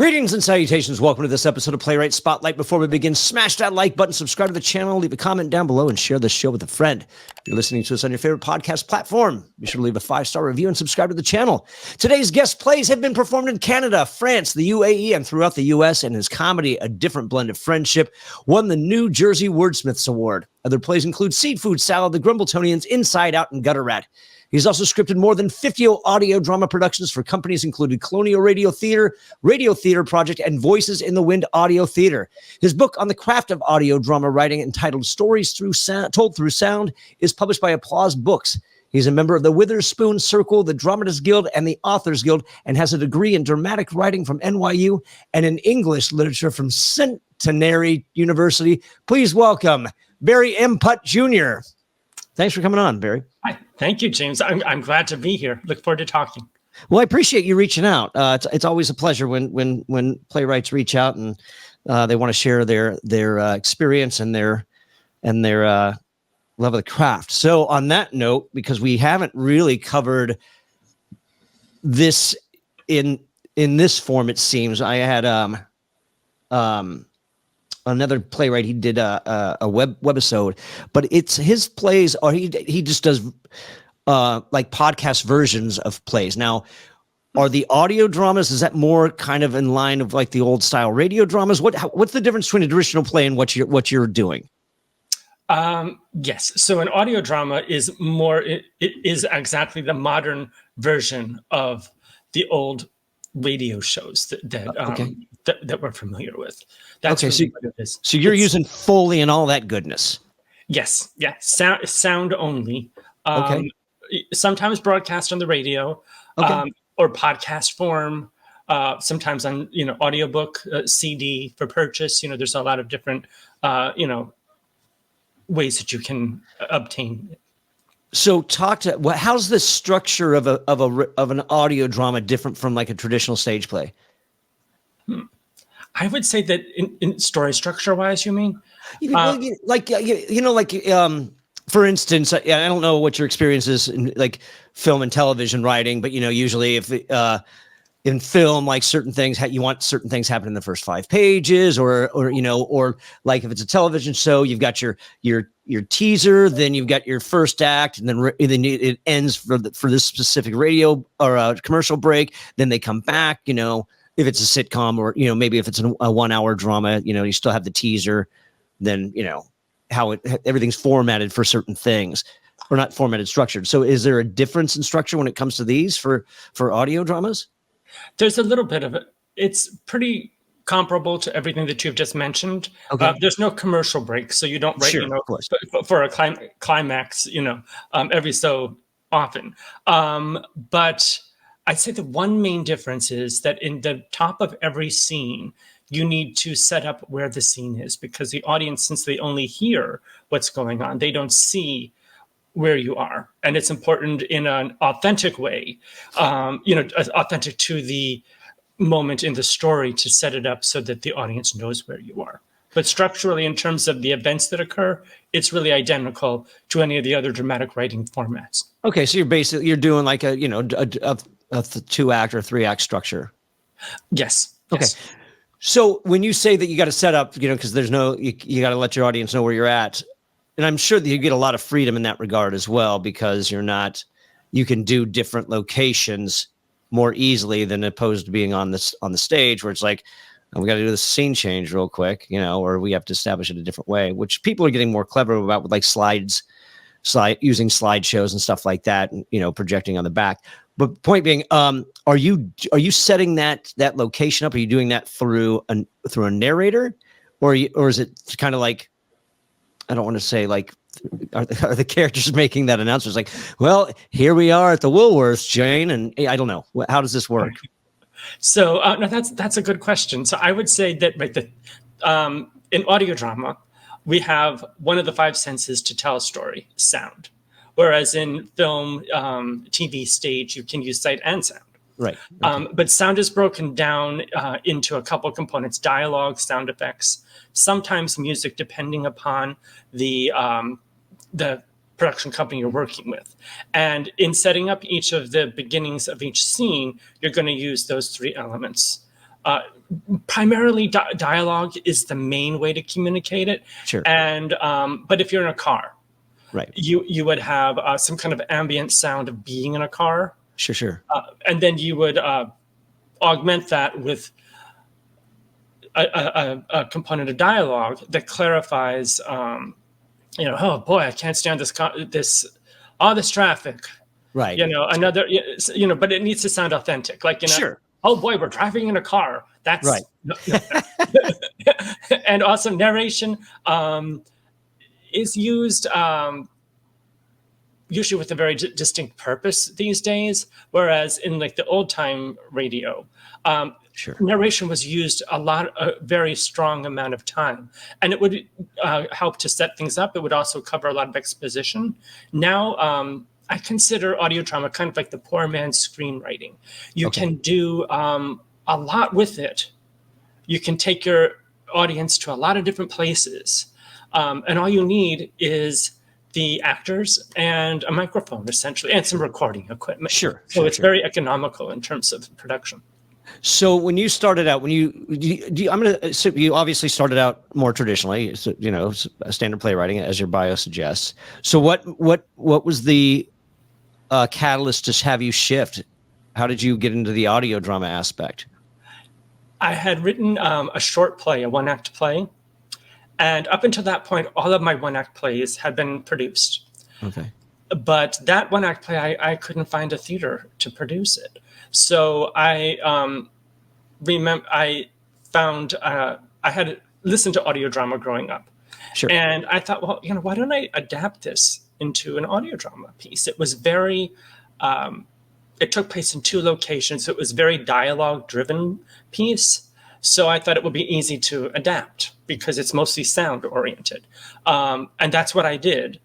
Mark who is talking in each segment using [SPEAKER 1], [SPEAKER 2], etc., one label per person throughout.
[SPEAKER 1] Greetings and salutations. Welcome to this episode of Playwright Spotlight. Before we begin, smash that like button, subscribe to the channel, leave a comment down below, and share this show with a friend. If you're listening to us on your favorite podcast platform, be sure to leave a 5-star review and subscribe to the channel. Today's guest plays have been performed in Canada, France, the UAE, and throughout the US, and his comedy, A Different Blend of Friendship, won the New Jersey Wordsmiths Award. Other plays include Seed Food Salad, The Grumbletonians, Inside Out, and Gutter Rat. He's also scripted more than 50 audio drama productions for companies including Colonial Radio Theater Project, and Voices in the Wind Audio Theater. His book on the craft of audio drama writing, entitled Stories Told Through Sound, is published by Applause Books. He's a member of the Witherspoon Circle, the Dramatists Guild, and the Authors Guild, and has a degree in dramatic writing from NYU and in English literature from Centenary University. Please welcome Barry M. Putt Jr. Thanks for coming on, Barry.
[SPEAKER 2] Thank you, James. I'm glad to be here. Look forward to talking.
[SPEAKER 1] Well, I appreciate you reaching out. It's always a pleasure when playwrights reach out and they want to share their experience and their love of the craft. So on that note, because we haven't really covered this in this form, it seems, I had another playwright. He did a webisode, but it's his plays, or he just does like podcast versions of plays. Now, are the audio dramas, is that more kind of in line of like the old style radio dramas? What's the difference between a traditional play and what you're doing?
[SPEAKER 2] Yes. So an audio drama is more, it is exactly the modern version of the old radio shows that we're familiar with. That's
[SPEAKER 1] okay.
[SPEAKER 2] what it is.
[SPEAKER 1] So you're using Foley and all that goodness.
[SPEAKER 2] Yes. Yeah. Sound only.
[SPEAKER 1] Okay.
[SPEAKER 2] Sometimes broadcast on the radio, or podcast form. Sometimes on audiobook, CD for purchase. There's a lot of different ways that you can obtain it.
[SPEAKER 1] So how's the structure of an audio drama different from like a traditional stage play?
[SPEAKER 2] I would say that in story structure wise, you mean? For instance, I don't know what your experience is in like film and television writing, but usually if in film, like certain things, you want certain things happen in the first 5 pages, or like if it's a television show, you've got your teaser, then you've got your first act, and then it ends for this specific radio or commercial break. Then they come back, if it's a sitcom, or maybe if it's a 1-hour drama, you still have the teaser. Then how everything's formatted for certain things, or not formatted, structured. So is there a difference in structure when it comes to these for audio dramas? There's a little bit of it. It's pretty comparable to everything that you've just mentioned. Okay. There's no commercial break, so you don't write, for a climax, every so often. But I'd say the one main difference is that in the top of every scene, you need to set up where the scene is, because the audience, since they only hear what's going on, they don't see where you are. And it's important in an authentic way, authentic to the moment in the story, to set it up so that the audience knows where you are. But structurally, in terms of the events that occur, it's really identical to any of the other dramatic writing formats. Okay, so
[SPEAKER 1] you're doing like a 2-act or 3-act structure.
[SPEAKER 2] Yes.
[SPEAKER 1] Okay. Yes. So when you say that you got to set up, because there's you got to let your audience know where you're at. And I'm sure that you get a lot of freedom in that regard as well, because you can do different locations more easily than opposed to being on the stage, where it's like, we got to do the scene change real quick, or we have to establish it a different way, which people are getting more clever about with like using slideshows and stuff like that, and, projecting on the back. But point being, are you setting that location up? Are you doing that through a narrator, or is it kind of like, I don't want to say like, are the characters making that announcement? It's like, well, here we are at the Woolworths, Jane, and I don't know. How does this work?
[SPEAKER 2] So no, that's a good question. So I would say that in audio drama, we have one of the 5 senses to tell a story, sound. Whereas in film, TV, stage, you can use sight and sound.
[SPEAKER 1] Right. Okay.
[SPEAKER 2] But sound is broken down into a couple components: dialogue, sound effects, sometimes music, depending upon the production company you're working with. And in setting up each of the beginnings of each scene, you're going to use those 3 elements.
[SPEAKER 3] Primarily dialogue is the main way to communicate it.
[SPEAKER 2] Sure.
[SPEAKER 3] And but if you're in a car,
[SPEAKER 2] Right.
[SPEAKER 3] you would have some kind of ambient sound of being in a car.
[SPEAKER 2] Sure.
[SPEAKER 3] And then you would augment that with a component of dialogue that clarifies, oh boy, I can't stand all this traffic.
[SPEAKER 2] Right.
[SPEAKER 3] But it needs to sound authentic. Like,
[SPEAKER 2] Sure.
[SPEAKER 3] Oh boy, we're driving in a car. That's
[SPEAKER 2] right.
[SPEAKER 3] And also narration is used usually with a very distinct purpose these days, whereas in like the old time radio,
[SPEAKER 2] Sure.
[SPEAKER 3] narration was used a very strong amount of time, and it would help to set things up. It would also cover a lot of exposition. Now, I consider audio drama kind of like the poor man's screenwriting. You can do a lot with it. You can take your audience to a lot of different places, and all you need is the actors and a microphone, essentially, and some recording equipment.
[SPEAKER 2] Sure.
[SPEAKER 3] So it's very economical in terms of production.
[SPEAKER 2] So when you started out, I'm going to assume you obviously started out more traditionally, so, standard playwriting, as your bio suggests. So what was the catalyst to have you shift? How did you get into the audio drama aspect?
[SPEAKER 3] I had written a short play, a one-act play. And up until that point, all of my one-act plays had been produced.
[SPEAKER 2] Okay.
[SPEAKER 3] But that one-act play, I couldn't find a theater to produce it. So I had listened to audio drama growing up.
[SPEAKER 2] Sure.
[SPEAKER 3] And I thought, well, why don't I adapt this into an audio drama piece? It was very, it took place in 2 locations. So it was very dialogue-driven piece. So I thought it would be easy to adapt because it's mostly sound oriented. And that's what I did.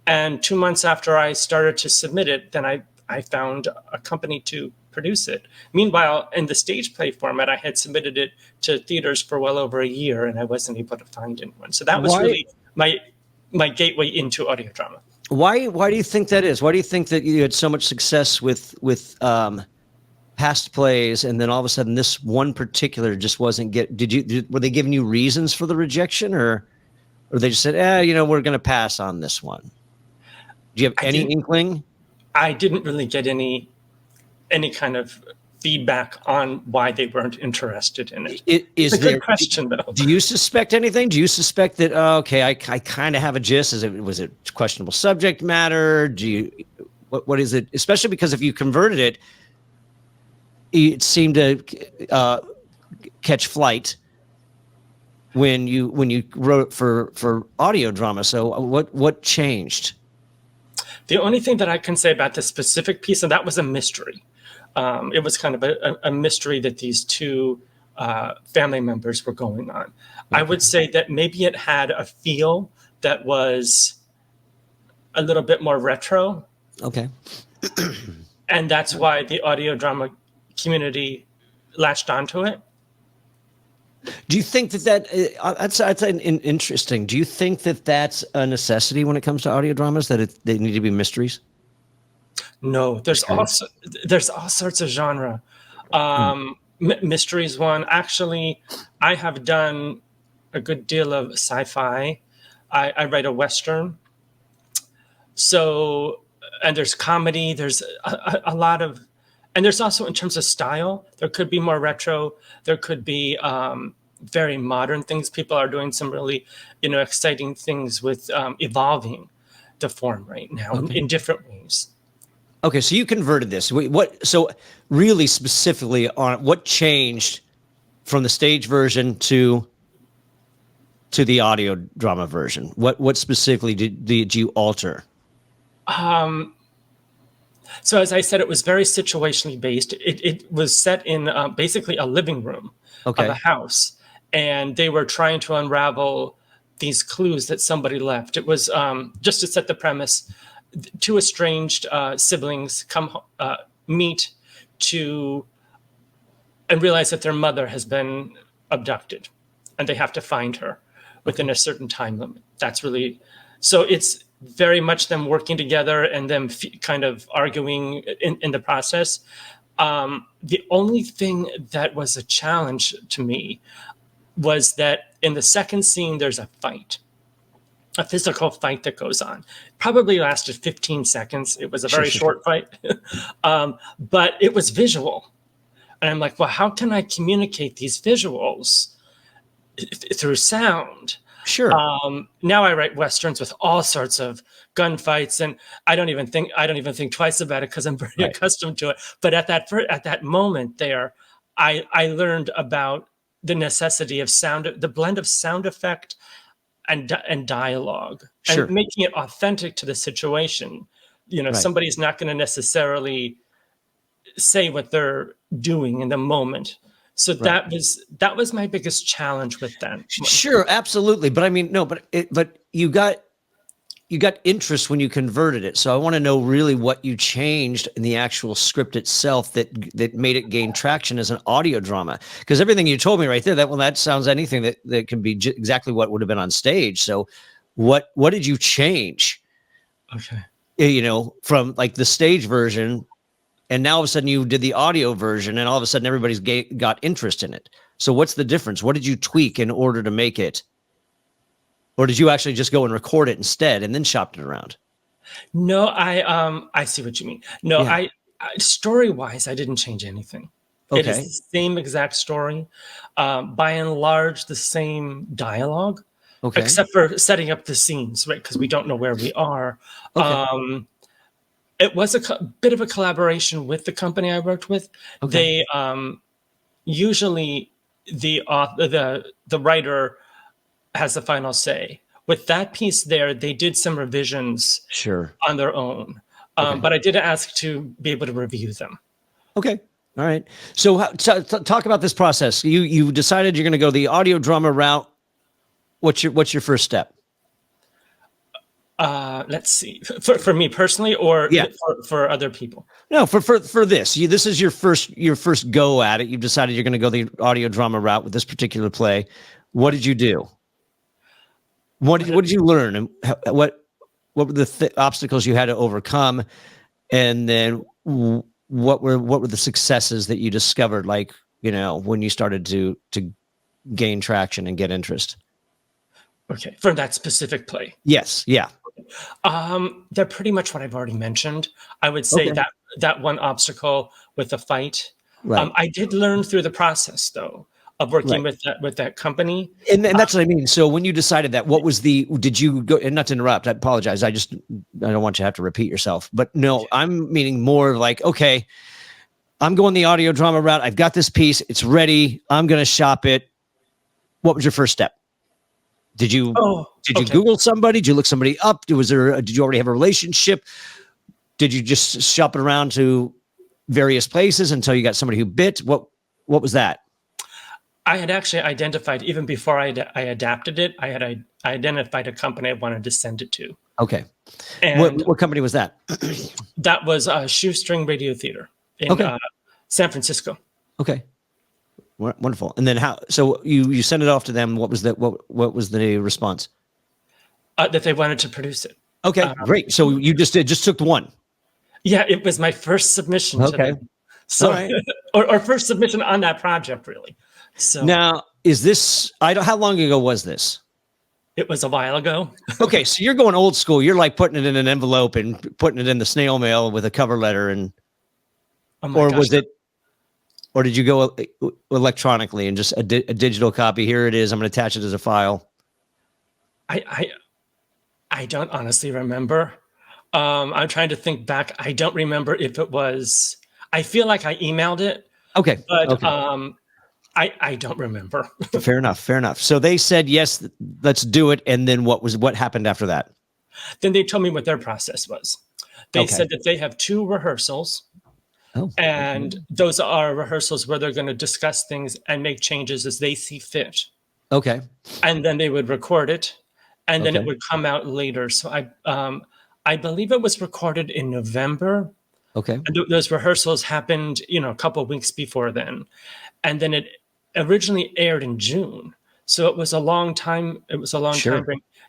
[SPEAKER 3] And 2 months after I started to submit it, then I found a company to produce it. Meanwhile, in the stage play format, I had submitted it to theaters for well over a year, and I wasn't able to find anyone. So that was really my gateway into audio drama.
[SPEAKER 2] Why do you think that is? Why do you think that you had so much success with past plays, and then all of a sudden this one particular just wasn't were they giving you reasons for the rejection, or they just said, we're going to pass on this one? Do you have any inkling?
[SPEAKER 3] I didn't really get any kind of feedback on why they weren't interested in it. It's a good question, though.
[SPEAKER 2] Do you suspect anything? Do you suspect that, I kind of have a gist? Was it questionable subject matter? What is it? Especially because if you converted it, it seemed to catch flight when you wrote it for audio drama. So what changed?
[SPEAKER 3] The only thing that I can say about this specific piece, and that was a mystery. It was kind of a mystery that these 2 family members were going on. Okay. I would say that maybe it had a feel that was a little bit more retro.
[SPEAKER 2] Okay.
[SPEAKER 3] And that's why the audio drama community latched onto it.
[SPEAKER 2] Do you think that's interesting? Do you think that that's a necessity when it comes to audio dramas, that they need to be mysteries?
[SPEAKER 3] No, there's all sorts of genre. Mysteries one. Actually, I have done a good deal of sci-fi. I write a Western. So, and there's comedy. There's a lot of, and there's also in terms of style, there could be more retro. There could be very modern things. People are doing some really, exciting things with evolving the form right now in different ways.
[SPEAKER 2] Okay, so you converted this. So really specifically on what changed from the stage version to the audio drama version? What specifically did you alter?
[SPEAKER 3] So as I said, it was very situationally based. It was set in basically a living room of a house, and they were trying to unravel these clues that somebody left. It was just to set the premise. 2 estranged siblings come meet and realize that their mother has been abducted, and they have to find her within a certain time limit. That's really, so it's very much them working together and them kind of arguing in the process. The only thing that was a challenge to me was that in the second scene, there's a fight, a physical fight that goes on. Probably lasted 15 seconds. It was a very short fight, but it was visual. And I'm like, well, how can I communicate these visuals through sound?
[SPEAKER 2] Sure.
[SPEAKER 3] Now I write Westerns with all sorts of gunfights, and I don't even think twice about it because I'm very accustomed to it. But at that moment there, I learned about the necessity of sound, the blend of sound effect and dialogue, and making it authentic to the situation. Somebody's not going to necessarily say what they're doing in the moment. So that was my biggest challenge with that.
[SPEAKER 2] Sure, absolutely. But I mean, no, but you got interest when you converted it. So I want to know really what you changed in the actual script itself that made it gain traction as an audio drama. Because everything you told me right there, that sounds anything that can be exactly what would have been on stage. So what did you change?
[SPEAKER 3] Okay.
[SPEAKER 2] From like the stage version, and now all of a sudden you did the audio version, and all of a sudden everybody's got interest in it. So what's the difference? What did you tweak in order to make it? Or did you actually just go and record it instead and then shopped it around?
[SPEAKER 3] No, I see what you mean. No, I story-wise, I didn't change anything.
[SPEAKER 2] Okay.
[SPEAKER 3] It is the same exact story. By and large, the same dialogue, except for setting up the scenes, right? Because we don't know where we are. Okay. It was a bit of a collaboration with the company I worked with. Okay. They usually the writer has the final say. With that piece there, they did some revisions on their own. But I did ask to be able to review them. Okay.
[SPEAKER 2] All right. So talk about this process. You decided you're going to go the audio drama route. What's your first step?
[SPEAKER 3] Let's see. For me personally, or for other people?
[SPEAKER 2] No, for this. This is your first go at it. You've decided you're going to go the audio drama route with this particular play. What did you do? What did you learn, and what were the obstacles you had to overcome, and then what were the successes that you discovered? Like when you started to gain traction and get interest.
[SPEAKER 3] Okay, for that specific play.
[SPEAKER 2] Yes. Yeah.
[SPEAKER 3] They're pretty much what I've already mentioned. I would say that one obstacle with the fight. Right. I did learn through the process, though, of working with that company.
[SPEAKER 2] And that's what I mean. So when you decided that, did you go, and not to interrupt, I apologize. I don't want you to have to repeat yourself, but no, I'm meaning more like, okay, I'm going the audio drama route. I've got this piece. It's ready. I'm going to shop it. What was your first step? Did you Google somebody? Did you look somebody up? Did you already have a relationship? Did you just shop it around to various places until you got somebody who bit? What was that?
[SPEAKER 3] I had actually identified, even before I adapted it, I had identified a company I wanted to send it to.
[SPEAKER 2] Okay. And what company was that?
[SPEAKER 3] That was Shoestring Radio Theater in San Francisco.
[SPEAKER 2] Okay. Wonderful. And then so you sent it off to them. What was the response?
[SPEAKER 3] That they wanted to produce it.
[SPEAKER 2] Okay, great. So you just took one.
[SPEAKER 3] Yeah, it was my first submission to them. So, or first submission on that project, really. So
[SPEAKER 2] now, is this? How long ago was this?
[SPEAKER 3] It was a while ago.
[SPEAKER 2] Okay, so you're going old school. You're like putting it in an envelope and putting it in the snail mail with a cover letter, and or did you go electronically and just a digital copy? Here it is. I'm going to attach it as a file.
[SPEAKER 3] I don't honestly remember. I'm trying to think back. I don't remember if it was. I feel like I emailed it.
[SPEAKER 2] Okay,
[SPEAKER 3] but I don't remember.
[SPEAKER 2] Fair enough. So they said yes, let's do it. And then what happened after that?
[SPEAKER 3] Then they told me what their process was. They said that they have 2 rehearsals. And those are rehearsals where they're going to discuss things and make changes as they see fit. Okay. And then they would record it, and then it would come out later. So I believe it was recorded in November. Okay. And those rehearsals happened, a couple of weeks before then. And then it originally aired in June. So it was a long time. It was a long time.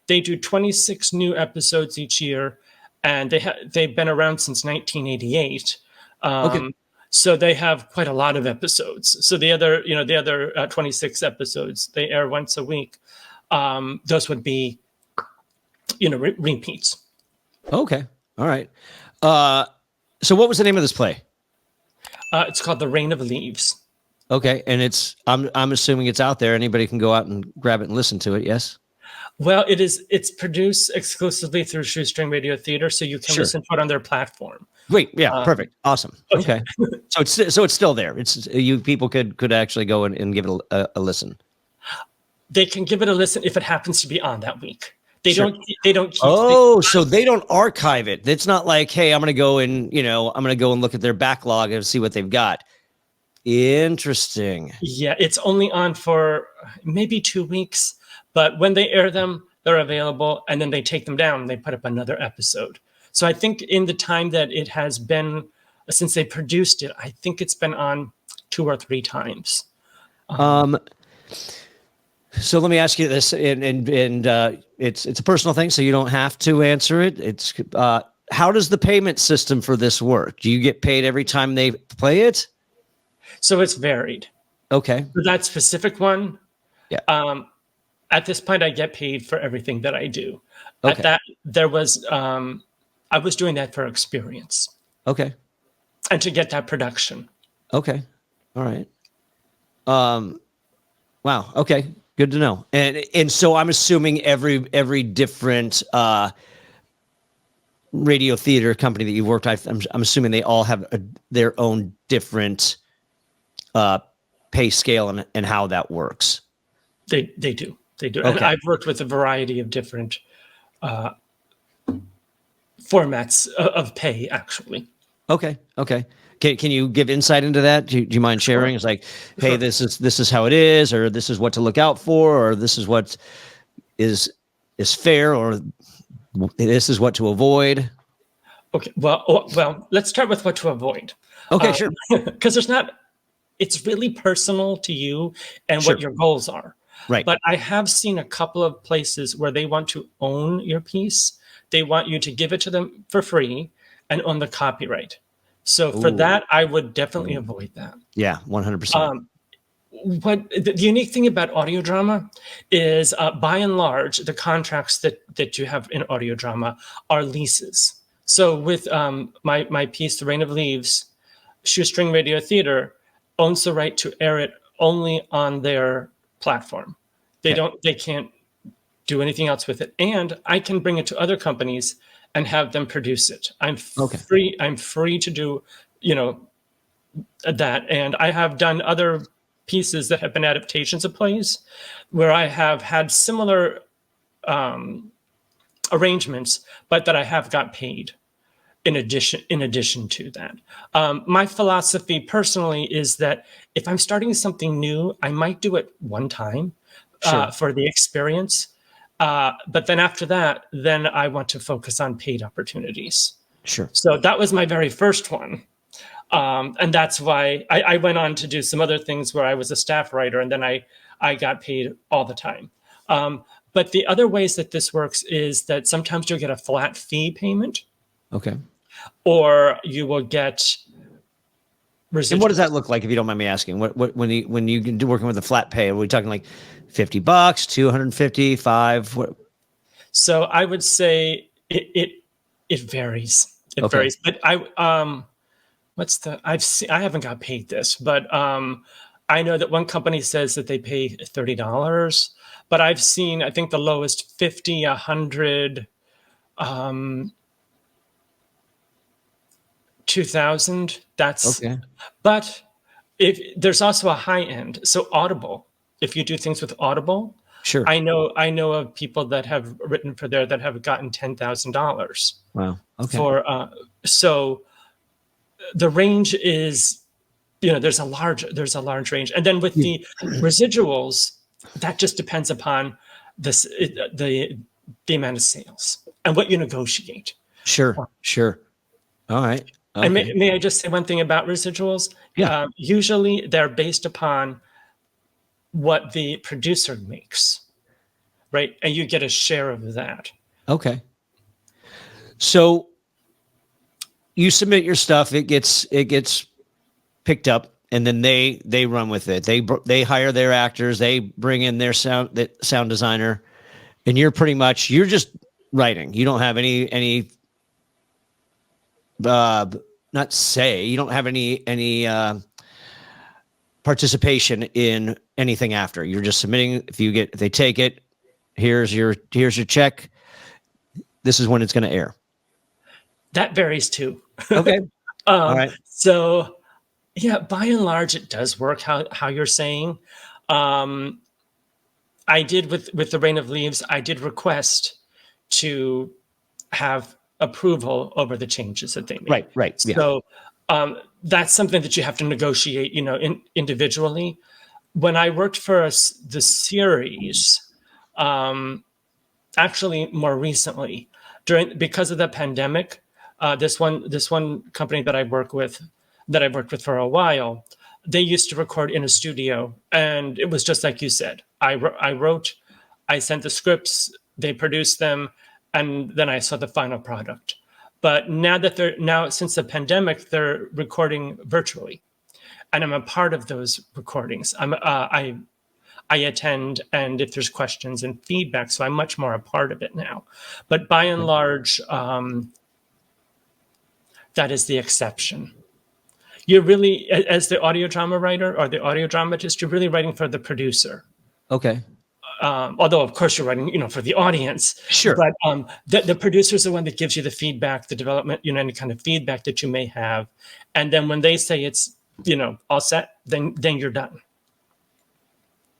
[SPEAKER 3] They do 26 new episodes each year, and they've been around since 1988. So they have quite a lot of episodes. So the other 26 episodes, they air once a week. Those would be, repeats.
[SPEAKER 2] Okay. All right. So what was the name of this play?
[SPEAKER 3] It's called The Reign of Leaves.
[SPEAKER 2] Okay. And I'm assuming it's out there. Anybody can go out and grab it and listen to it. Yes.
[SPEAKER 3] Well, it's produced exclusively through Shoestring Radio Theater, so you can listen to it on their platform.
[SPEAKER 2] Great. Yeah. Perfect. Awesome. Okay. So it's still there. People could actually go and give it a listen.
[SPEAKER 3] They can give it a listen if it happens to be on that week. They don't keep
[SPEAKER 2] so they don't archive it. It's not like, hey, I'm going to go and look at their backlog and see what they've got. Interesting.
[SPEAKER 3] Yeah, it's only on for maybe 2 weeks, but when they air them, they're available, and then they take them down and they put up another episode. So I think in the time that it has been since they produced it, I think it's been on 2 or 3 times.
[SPEAKER 2] So let me ask you this, and it's a personal thing, so you don't have to answer it. It's how does the payment system for this work? Do you get paid every time they play it?
[SPEAKER 3] So it's varied.
[SPEAKER 2] Okay.
[SPEAKER 3] For that specific one,
[SPEAKER 2] yeah.
[SPEAKER 3] At this point, I get paid for everything that I do.
[SPEAKER 2] Okay.
[SPEAKER 3] At that, there was I was doing that for experience.
[SPEAKER 2] Okay.
[SPEAKER 3] And to get that production.
[SPEAKER 2] Okay. All right. Wow. Okay. Good to know. And so I'm assuming every different radio theater company that you've worked at, I'm assuming they all have their own different pay scale and how that works.
[SPEAKER 3] They do. They do.
[SPEAKER 2] Okay.
[SPEAKER 3] And I've worked with a variety of different formats of pay, actually.
[SPEAKER 2] Okay. Okay. Can you give insight into that? Do you mind sharing? It's like, hey, this is how it is, or this is what to look out for, or this is what is fair, or this is what to avoid.
[SPEAKER 3] Okay. Well, let's start with what to avoid.
[SPEAKER 2] Okay, sure.
[SPEAKER 3] Because it's really personal to you and
[SPEAKER 2] Sure.
[SPEAKER 3] what your goals are.
[SPEAKER 2] Right.
[SPEAKER 3] But I have seen a couple of places where they want to own your piece. They want you to give it to them for free and own the copyright. So for that, I would definitely avoid that.
[SPEAKER 2] Yeah, 100%.
[SPEAKER 3] What the unique thing about audio drama is, by and large, the contracts that you have in audio drama are leases. So with my piece, The Reign of Leaves, Shoestring Radio Theater owns the right to air it only on their platform. They can't do anything else with it. And I can bring it to other companies and have them produce it. I'm free. I'm free to do, that. And I have done other pieces that have been adaptations of plays where I have had similar arrangements, but that I have got paid in addition to that. My philosophy personally is that if I'm starting something new, I might do it one time for the experience. But then after that, then I want to focus on paid opportunities.
[SPEAKER 2] Sure.
[SPEAKER 3] So that was my very first one. And that's why I went on to do some other things where I was a staff writer, and then I got paid all the time. But the other ways that this works is that sometimes you'll get a flat fee payment.
[SPEAKER 2] Okay.
[SPEAKER 3] Or you will get residuals.
[SPEAKER 2] And what does that look like, if you don't mind me asking? What when you do working with a flat pay, are we talking like $50, $250, $5? What?
[SPEAKER 3] So I would say it varies. It varies. But I haven't got paid this, but I know that one company says that they pay $30, but I've seen, I think the lowest 50, 100, 2,000. That's
[SPEAKER 2] okay.
[SPEAKER 3] But if there's also a high end, so Audible. If you do things with Audible,
[SPEAKER 2] Sure.
[SPEAKER 3] I know of people that have written for there that have gotten $10,000.
[SPEAKER 2] Wow. Okay.
[SPEAKER 3] So the range is, there's a large range, and then with the residuals, that just depends upon the amount of sales and what you negotiate.
[SPEAKER 2] Sure. All right. Okay.
[SPEAKER 3] And may I just say one thing about residuals?
[SPEAKER 2] Yeah.
[SPEAKER 3] Usually they're based upon what the producer makes, right? And you get a share of that.
[SPEAKER 2] Okay. So you submit your stuff, it gets picked up, and then they run with it. They hire their actors, they bring in their sound designer, and you're just writing. You don't have any not say, you don't have any participation in anything after. You're just submitting. If they take it, here's your check. This is when it's going to air.
[SPEAKER 3] That varies too.
[SPEAKER 2] Okay. All right.
[SPEAKER 3] So yeah, by and large, it does work how you're saying. I did with the Rain of Leaves, I did request to have approval over the changes that they made.
[SPEAKER 2] Right. Yeah.
[SPEAKER 3] So that's something that you have to negotiate, individually. When I worked for the series, actually more recently, because of the pandemic, this one company that I've worked with for a while, they used to record in a studio, and it was just like you said. I wrote, I sent the scripts, they produced them, and then I saw the final product. But now since the pandemic, they're recording virtually, and I'm a part of those recordings. I attend, and if there's questions and feedback, so I'm much more a part of it now. But by and large, that is the exception. You're really, as the audio drama writer or the audio dramatist, you're really writing for the producer.
[SPEAKER 2] Okay.
[SPEAKER 3] Although, of course, you're writing, for the audience.
[SPEAKER 2] Sure.
[SPEAKER 3] But the producer is the one that gives you the feedback, the development, any kind of feedback that you may have. And then when they say it's, all set, then you're done.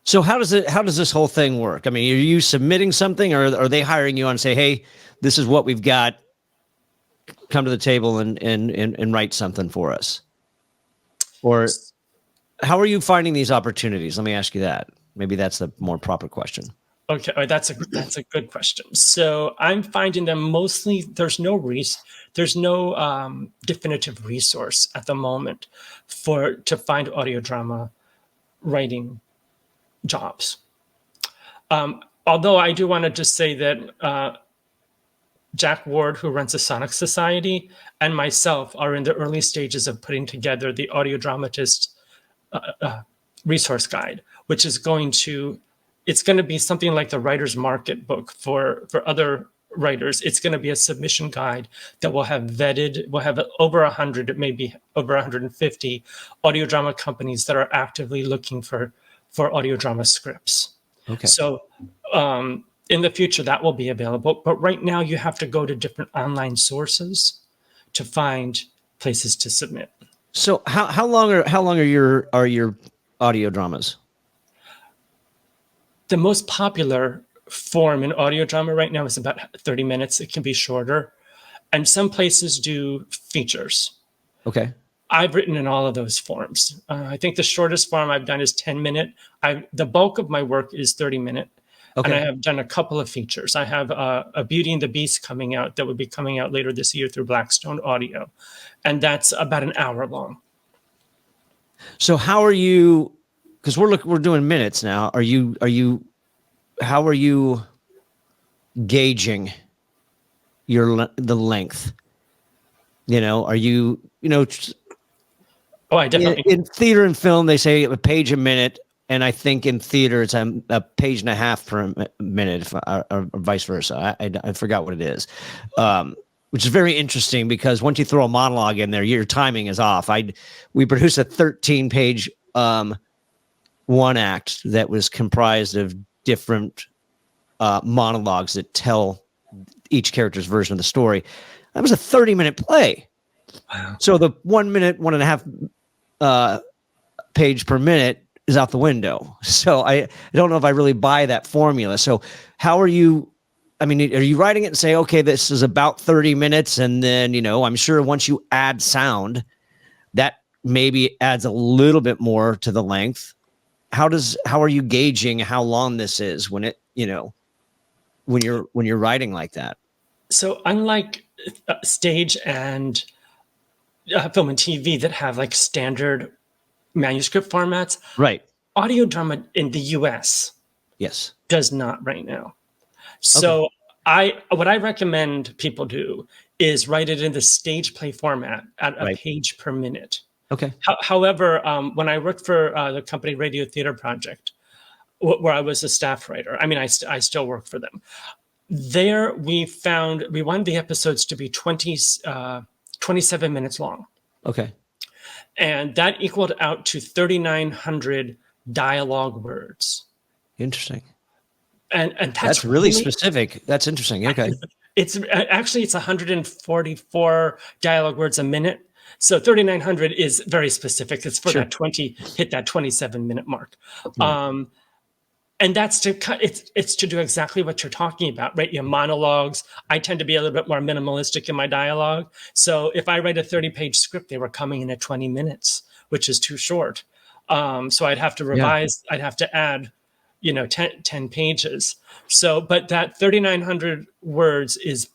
[SPEAKER 2] So how does this whole thing work? I mean, are you submitting something, or are they hiring you on and say, hey, this is what we've got, come to the table and write something for us? Or how are you finding these opportunities? Let me ask you that. Maybe that's the more proper question.
[SPEAKER 3] Okay, that's a good question. So I'm finding them mostly. There's no definitive resource at the moment to find audio drama writing jobs. Although I do want to just say that Jack Ward, who runs the Sonic Society, and myself are in the early stages of putting together the audio dramatist resource guide, which is going to be something like the writer's market book for other writers. It's going to be a submission guide that will have over 100, it may be over 150 audio drama companies that are actively looking for audio drama scripts.
[SPEAKER 2] Okay.
[SPEAKER 3] So in the future, that will be available. But right now, you have to go to different online sources to find places to submit.
[SPEAKER 2] So how long are your audio dramas?
[SPEAKER 3] The most popular form in audio drama right now is about 30 minutes. It can be shorter. And some places do features.
[SPEAKER 2] Okay.
[SPEAKER 3] I've written in all of those forms. I think the shortest form I've done is 10-minute. The bulk of my work is 30-minute.
[SPEAKER 2] Okay.
[SPEAKER 3] And I have done a couple of features. I have a Beauty and the Beast coming out that will be coming out later this year through Blackstone Audio. And that's about an hour long.
[SPEAKER 2] So how are you, because we're doing minutes now. How are you gauging the length? Are you,
[SPEAKER 3] Oh, I definitely.
[SPEAKER 2] In theater and film, they say a page a minute. And I think in theater, it's a page and a half per minute, or vice versa. I forgot what it is, which is very interesting because once you throw a monologue in there, your timing is off. We produced a 13-page one act that was comprised of different monologues that tell each character's version of the story. That was a 30-minute play.
[SPEAKER 3] Wow.
[SPEAKER 2] So the 1 minute, 1.5 page per minute is out the window. So I don't know if I really buy that formula. So how are you, are you writing it and say, okay, this is about 30 minutes. And then, I'm sure once you add sound, that maybe adds a little bit more to the length. How are you gauging how long this is when it, when you're writing like that?
[SPEAKER 3] So unlike stage and film and TV that have like standard manuscript formats,
[SPEAKER 2] right?
[SPEAKER 3] Audio drama in the US
[SPEAKER 2] yes
[SPEAKER 3] does not right now. So okay. What I recommend people do is write it in the stage play format at a page per minute.
[SPEAKER 2] Okay.
[SPEAKER 3] However, when I worked for the company Radio Theater Project, where I was a staff writer, I mean, I still work for them. There, we wanted the episodes to be 27 minutes long.
[SPEAKER 2] Okay.
[SPEAKER 3] And that equaled out to 3,900 dialogue words.
[SPEAKER 2] Interesting.
[SPEAKER 3] And
[SPEAKER 2] that's really specific. That's interesting. Okay.
[SPEAKER 3] It's 144 dialogue words a minute. So 3,900 is very specific. It's for that 27-minute mark. Right. And that's it's to do exactly what you're talking about, right? Your monologues. I tend to be a little bit more minimalistic in my dialogue. So if I write a 30-page script, they were coming in at 20 minutes, which is too short. So I'd have to revise. I'd have to add, 10 pages. So, but that 3,900 words is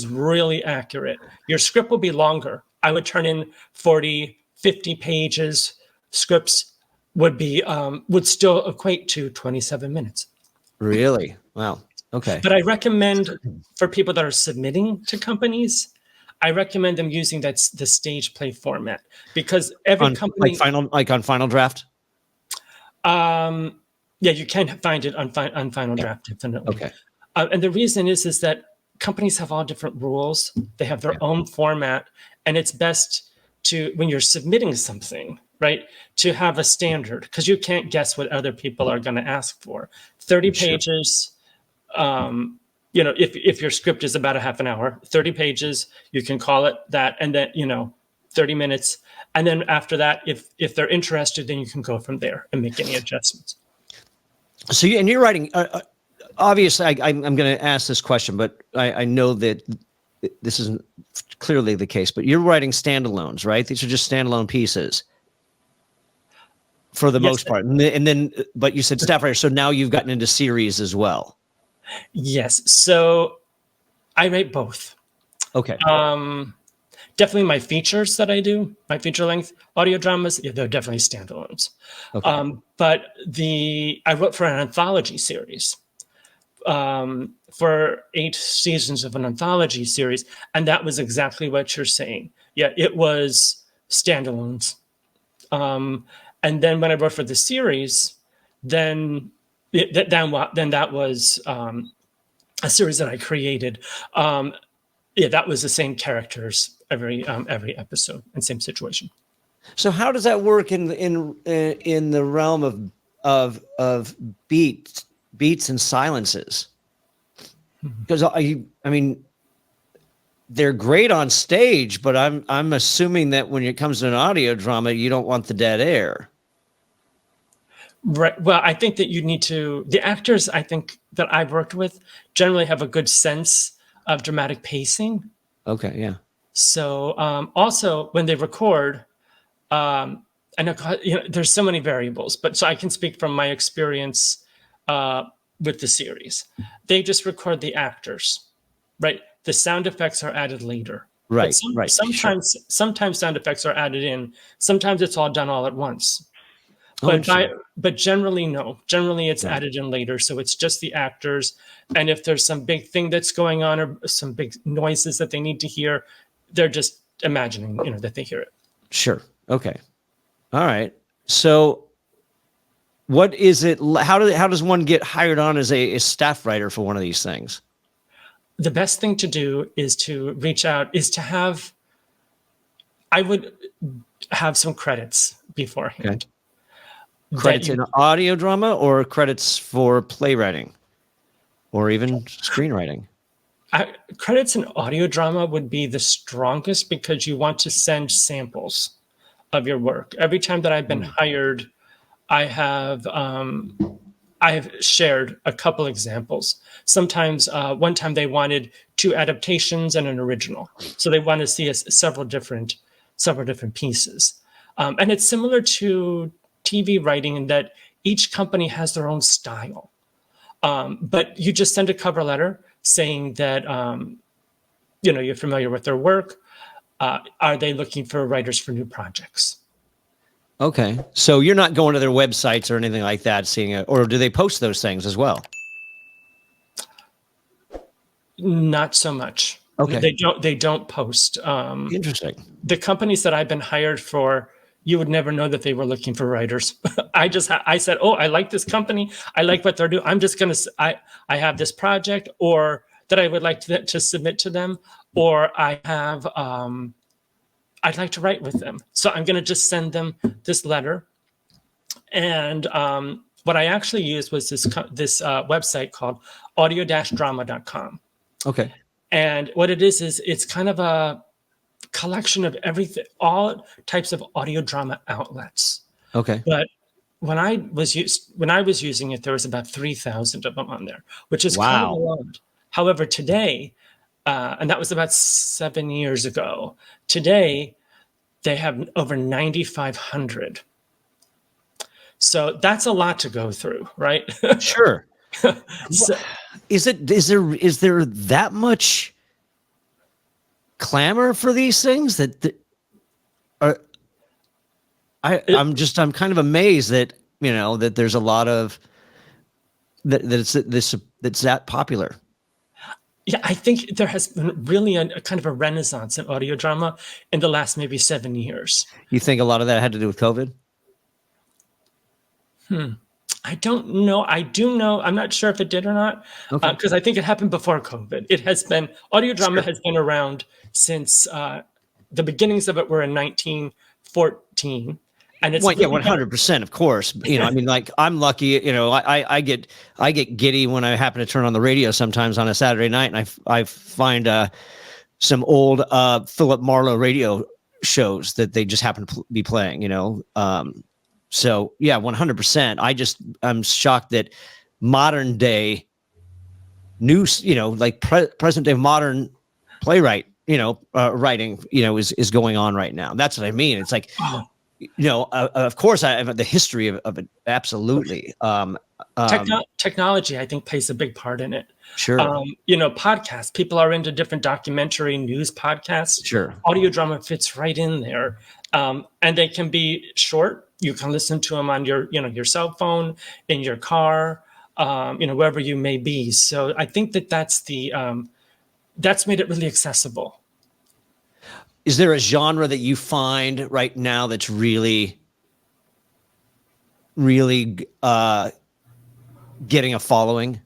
[SPEAKER 3] really accurate. Your script will be longer. I would turn in 40, 50 pages. Scripts would still equate to 27 minutes.
[SPEAKER 2] Really? Wow. Okay.
[SPEAKER 3] But I recommend for people that are submitting to companies, I recommend them using the stage play format, because every company
[SPEAKER 2] like on Final Draft.
[SPEAKER 3] Yeah, you can find it on Final Draft, definitely.
[SPEAKER 2] Okay.
[SPEAKER 3] And the reason is that companies have all different rules. They have their own format, and it's best to, when you're submitting something, right, to have a standard, because you can't guess what other people are going to ask for. 30 pages, if your script is about a half an hour, 30 pages, you can call it that, and then, 30 minutes. And then after that, if they're interested, then you can go from there and make any adjustments.
[SPEAKER 2] So you're writing, obviously, I'm going to ask this question, but I know that this isn't clearly the case, but you're writing standalones, right? These are just standalone pieces for the most part. And then, but you said staff writer, so now you've gotten into series as well.
[SPEAKER 3] Yes. So I write both. Okay. Definitely my features that I do, my feature-length audio dramas, they're definitely standalones. Okay. But I wrote for an anthology series, for 8 seasons of an anthology series, and that was exactly what you're saying. Yeah, it was standalones. And then when I wrote for the series, then that was a series that I created. That was the same characters every episode and same situation.
[SPEAKER 2] So how does that work in the realm of beats and silences? Because I mean, they're great on stage, but I'm assuming that when it comes to an audio drama, you don't want the dead air.
[SPEAKER 3] Right. Well, I think that you need to. The actors, I think, that I've worked with generally have a good sense of dramatic pacing.
[SPEAKER 2] Okay. Yeah.
[SPEAKER 3] So also when they record, I know there's so many variables, but so I can speak from my experience with the series. They just record the actors, right? The sound effects are added later.
[SPEAKER 2] Right.
[SPEAKER 3] Sometimes sound effects are added in. Sometimes it's all done all at once. But generally, no. Generally, it's added in later. So it's just the actors. And if there's some big thing that's going on or some big noises that they need to hear, they're just imagining, that they hear it.
[SPEAKER 2] Sure. Okay. All right. So what is it? How does one get hired on as a staff writer for one of these things?
[SPEAKER 3] The best thing to do is to reach out, I would have some credits beforehand.
[SPEAKER 2] Okay. Credits in audio drama or credits for playwriting or even screenwriting?
[SPEAKER 3] Credits in audio drama would be the strongest because you want to send samples of your work. Every time that I've been hired, I have shared a couple examples. Sometimes one time they wanted 2 adaptations and an original. So they want to see several different pieces. And it's similar to TV writing in that each company has their own style. But you just send a cover letter saying that, you're familiar with their work. Are they looking for writers for new projects?
[SPEAKER 2] Okay. So you're not going to their websites or anything like that, or do they post those things as well?
[SPEAKER 3] Not so much.
[SPEAKER 2] Okay.
[SPEAKER 3] They don't post.
[SPEAKER 2] Interesting.
[SPEAKER 3] The companies that I've been hired for you would never know that they were looking for writers. I said, oh, I like this company. I like what they're doing. I'm just going to, I have this project or that I would like to submit to them, or I have, I'd like to write with them. So I'm going to just send them this letter. And what I actually used was this website called audio-drama.com.
[SPEAKER 2] Okay.
[SPEAKER 3] And what it is it's kind of a collection of everything, all types of audio drama outlets.
[SPEAKER 2] Okay.
[SPEAKER 3] But when I was using it, there was about 3,000 of them on there, which is kind of a lot. However, today, and that was about 7 years ago, today they have over 9,500. So that's a lot to go through, right?
[SPEAKER 2] Sure.
[SPEAKER 3] So,
[SPEAKER 2] Is there that much clamor for these things I'm kind of amazed that, that there's a lot of that's that popular.
[SPEAKER 3] yeah, I think there has been really a kind of a renaissance in audio drama in the last maybe 7 years.
[SPEAKER 2] You think a lot of that had to do with COVID?
[SPEAKER 3] I don't know. I do know. I'm not sure if it did or not, because I think it happened before COVID. It has been, audio drama has been around since the beginnings of it were in 1914. And it's
[SPEAKER 2] 100%, of course. I mean, like, I'm lucky. I get giddy when I happen to turn on the radio sometimes on a Saturday night, and I find some old Philip Marlowe radio shows that they just happen to be playing. So yeah, 100%. I'm shocked that modern day news, like present day modern playwright, writing, is going on right now. That's what I mean. It's like, of course I have the history of it. Absolutely.
[SPEAKER 3] Technology, I think, plays a big part in it.
[SPEAKER 2] Sure.
[SPEAKER 3] Podcasts, people are into different documentary news podcasts.
[SPEAKER 2] Sure.
[SPEAKER 3] Audio drama fits right in there. And they can be short. You can listen to them on your cell phone, in your car, wherever you may be. So I think that's made it really accessible.
[SPEAKER 2] Is there a genre that you find right now that's really, really getting a following?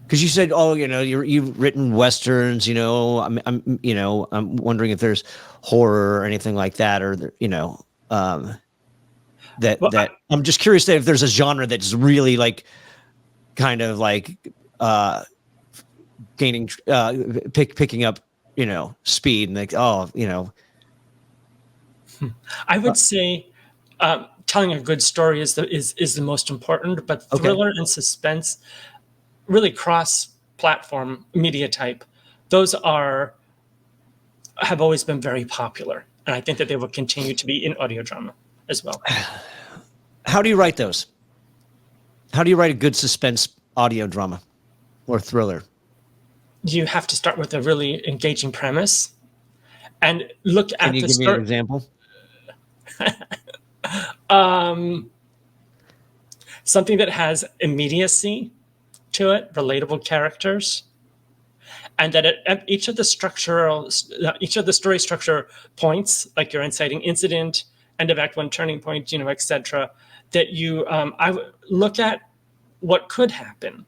[SPEAKER 2] Because you said, you've written Westerns, I'm wondering if there's horror or anything like that, or, that I'm just curious if there's a genre that's really like, kind of like, gaining, picking up, speed and like,
[SPEAKER 3] I would say, telling a good story is the most important, but thriller and suspense, really cross-platform media type, those have always been very popular, and I think that they will continue to be in audio drama as well.
[SPEAKER 2] How do you write those? How do you write a good suspense audio drama or thriller?
[SPEAKER 3] You have to start with a really engaging premise and look at the story. Can you give me an
[SPEAKER 2] example?
[SPEAKER 3] Something that has immediacy to it, relatable characters, and that each of the story structure points, like your inciting incident, end of act one turning point, etc., that you I would look at what could happen,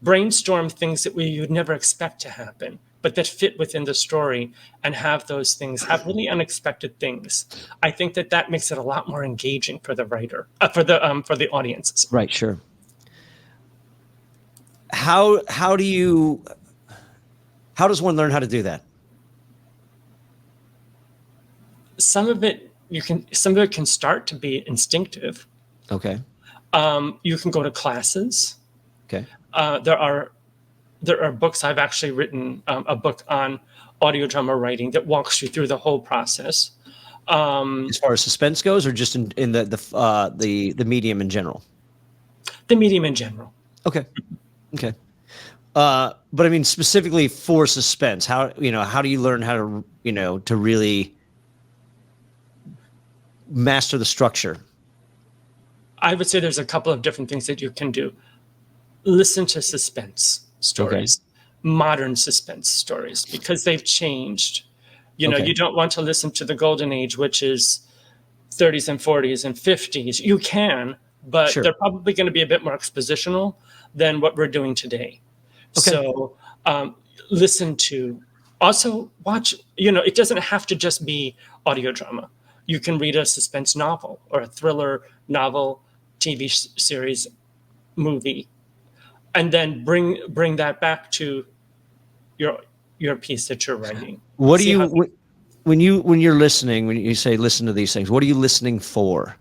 [SPEAKER 3] brainstorm things that you'd never expect to happen, but that fit within the story, and have those things have really unexpected things. I think that makes it a lot more engaging for the writer, for the audiences.
[SPEAKER 2] Right. Sure. How does one learn how to do that?
[SPEAKER 3] Some of it can start to be instinctive.
[SPEAKER 2] Okay.
[SPEAKER 3] You can go to classes.
[SPEAKER 2] Okay.
[SPEAKER 3] There are books. I've actually written a book on audio drama writing that walks you through the whole process.
[SPEAKER 2] As far as suspense goes, or just in the medium in general?
[SPEAKER 3] The medium in general.
[SPEAKER 2] Okay. Okay. But I mean, specifically for suspense, how do you learn how to, to really master the structure?
[SPEAKER 3] I would say there's a couple of different things that you can do. Listen to suspense stories, modern suspense stories, because they've changed. You don't want to listen to the golden age, which is 30s and 40s and 50s, you can, but
[SPEAKER 2] Sure.
[SPEAKER 3] they're probably going to be a bit more expositional than what we're doing today.
[SPEAKER 2] Okay.
[SPEAKER 3] So listen to, also watch, it doesn't have to just be audio drama. You can read a suspense novel or a thriller novel, TV series, movie, and then bring that back to your piece that you're writing.
[SPEAKER 2] What do you when you're listening, when you say listen to these things, what are you listening for?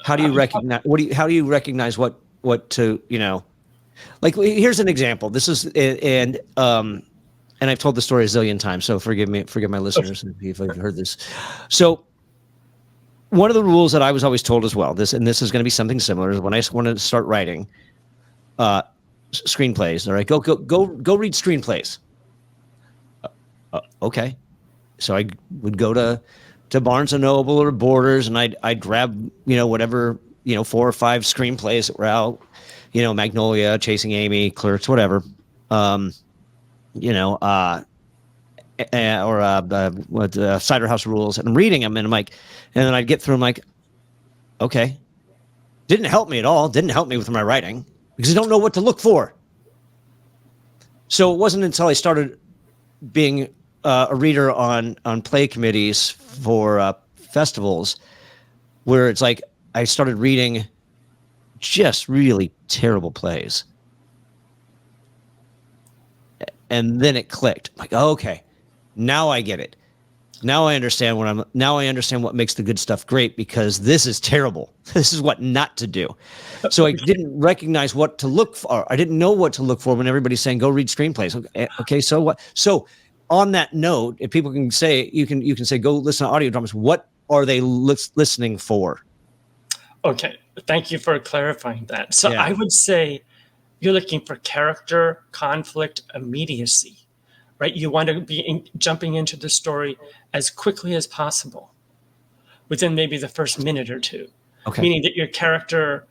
[SPEAKER 2] How do you recognize how do you recognize what to, like, here's an example. This is and I've told the story a zillion times, so forgive my listeners if I've heard this. So one of the rules that I was always told as well, this is going to be something similar, is when I want to start writing screenplays, all right, go read screenplays. Okay. So I would go to Barnes and Noble or Borders, and I'd grab, whatever, 4 or 5 screenplays that were out, Magnolia, Chasing Amy, Clerks, whatever. Or Cider House Rules, and I'm reading them, and I'm like, and then I'd get through them like, okay, didn't help me at all. Didn't help me with my writing because I don't know what to look for. So it wasn't until I started being a reader on play committees for festivals where it's like I started reading just really terrible plays. And then it clicked. I'm like, oh, okay, now I get it. Now I understand what makes the good stuff great, because this is terrible. This is what not to do. So I didn't recognize what to look for. I didn't know what to look for when everybody's saying, go read screenplays. Okay, so what? So on that note, if people can say, you can say, go listen to audio dramas. What are they listening for?
[SPEAKER 3] Okay, thank you for clarifying that. So
[SPEAKER 2] Yeah.
[SPEAKER 3] I would say you're looking for character, conflict, immediacy, right? You want to be jumping into the story as quickly as possible within maybe the first minute or two.
[SPEAKER 2] Okay.
[SPEAKER 3] Meaning that your character,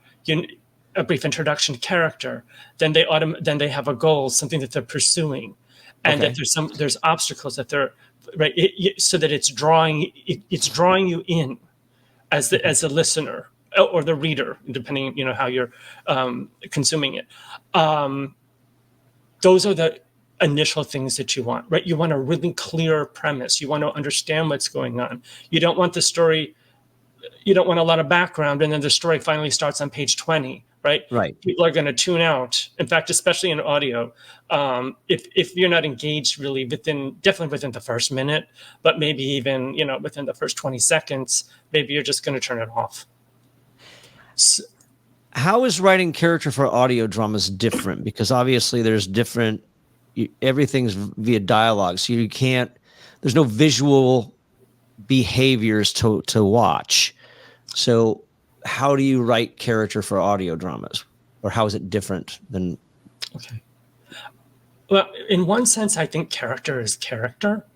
[SPEAKER 3] a brief introduction to character, then they have a goal, something that they're pursuing, and
[SPEAKER 2] Okay.
[SPEAKER 3] that there's obstacles that they're right, so that it's drawing you in as the listener or the reader, depending how you're consuming it. Those are the initial things that you want, right? You want a really clear premise. You want to understand what's going on. You don't want the story. You don't want a lot of background, and then the story finally starts on page 20, right?
[SPEAKER 2] Right.
[SPEAKER 3] People are going to tune out. In fact, especially in audio, if you're not engaged really definitely within the first minute, but maybe even within the first 20 seconds, maybe you're just going to turn it off. So,
[SPEAKER 2] how is writing character for audio dramas different? Because obviously there's different. Everything's via dialogue, so there's no visual behaviors to watch. So how do you write character for audio dramas, or how is it different than?
[SPEAKER 3] Okay. Well, in one sense, I think character is character,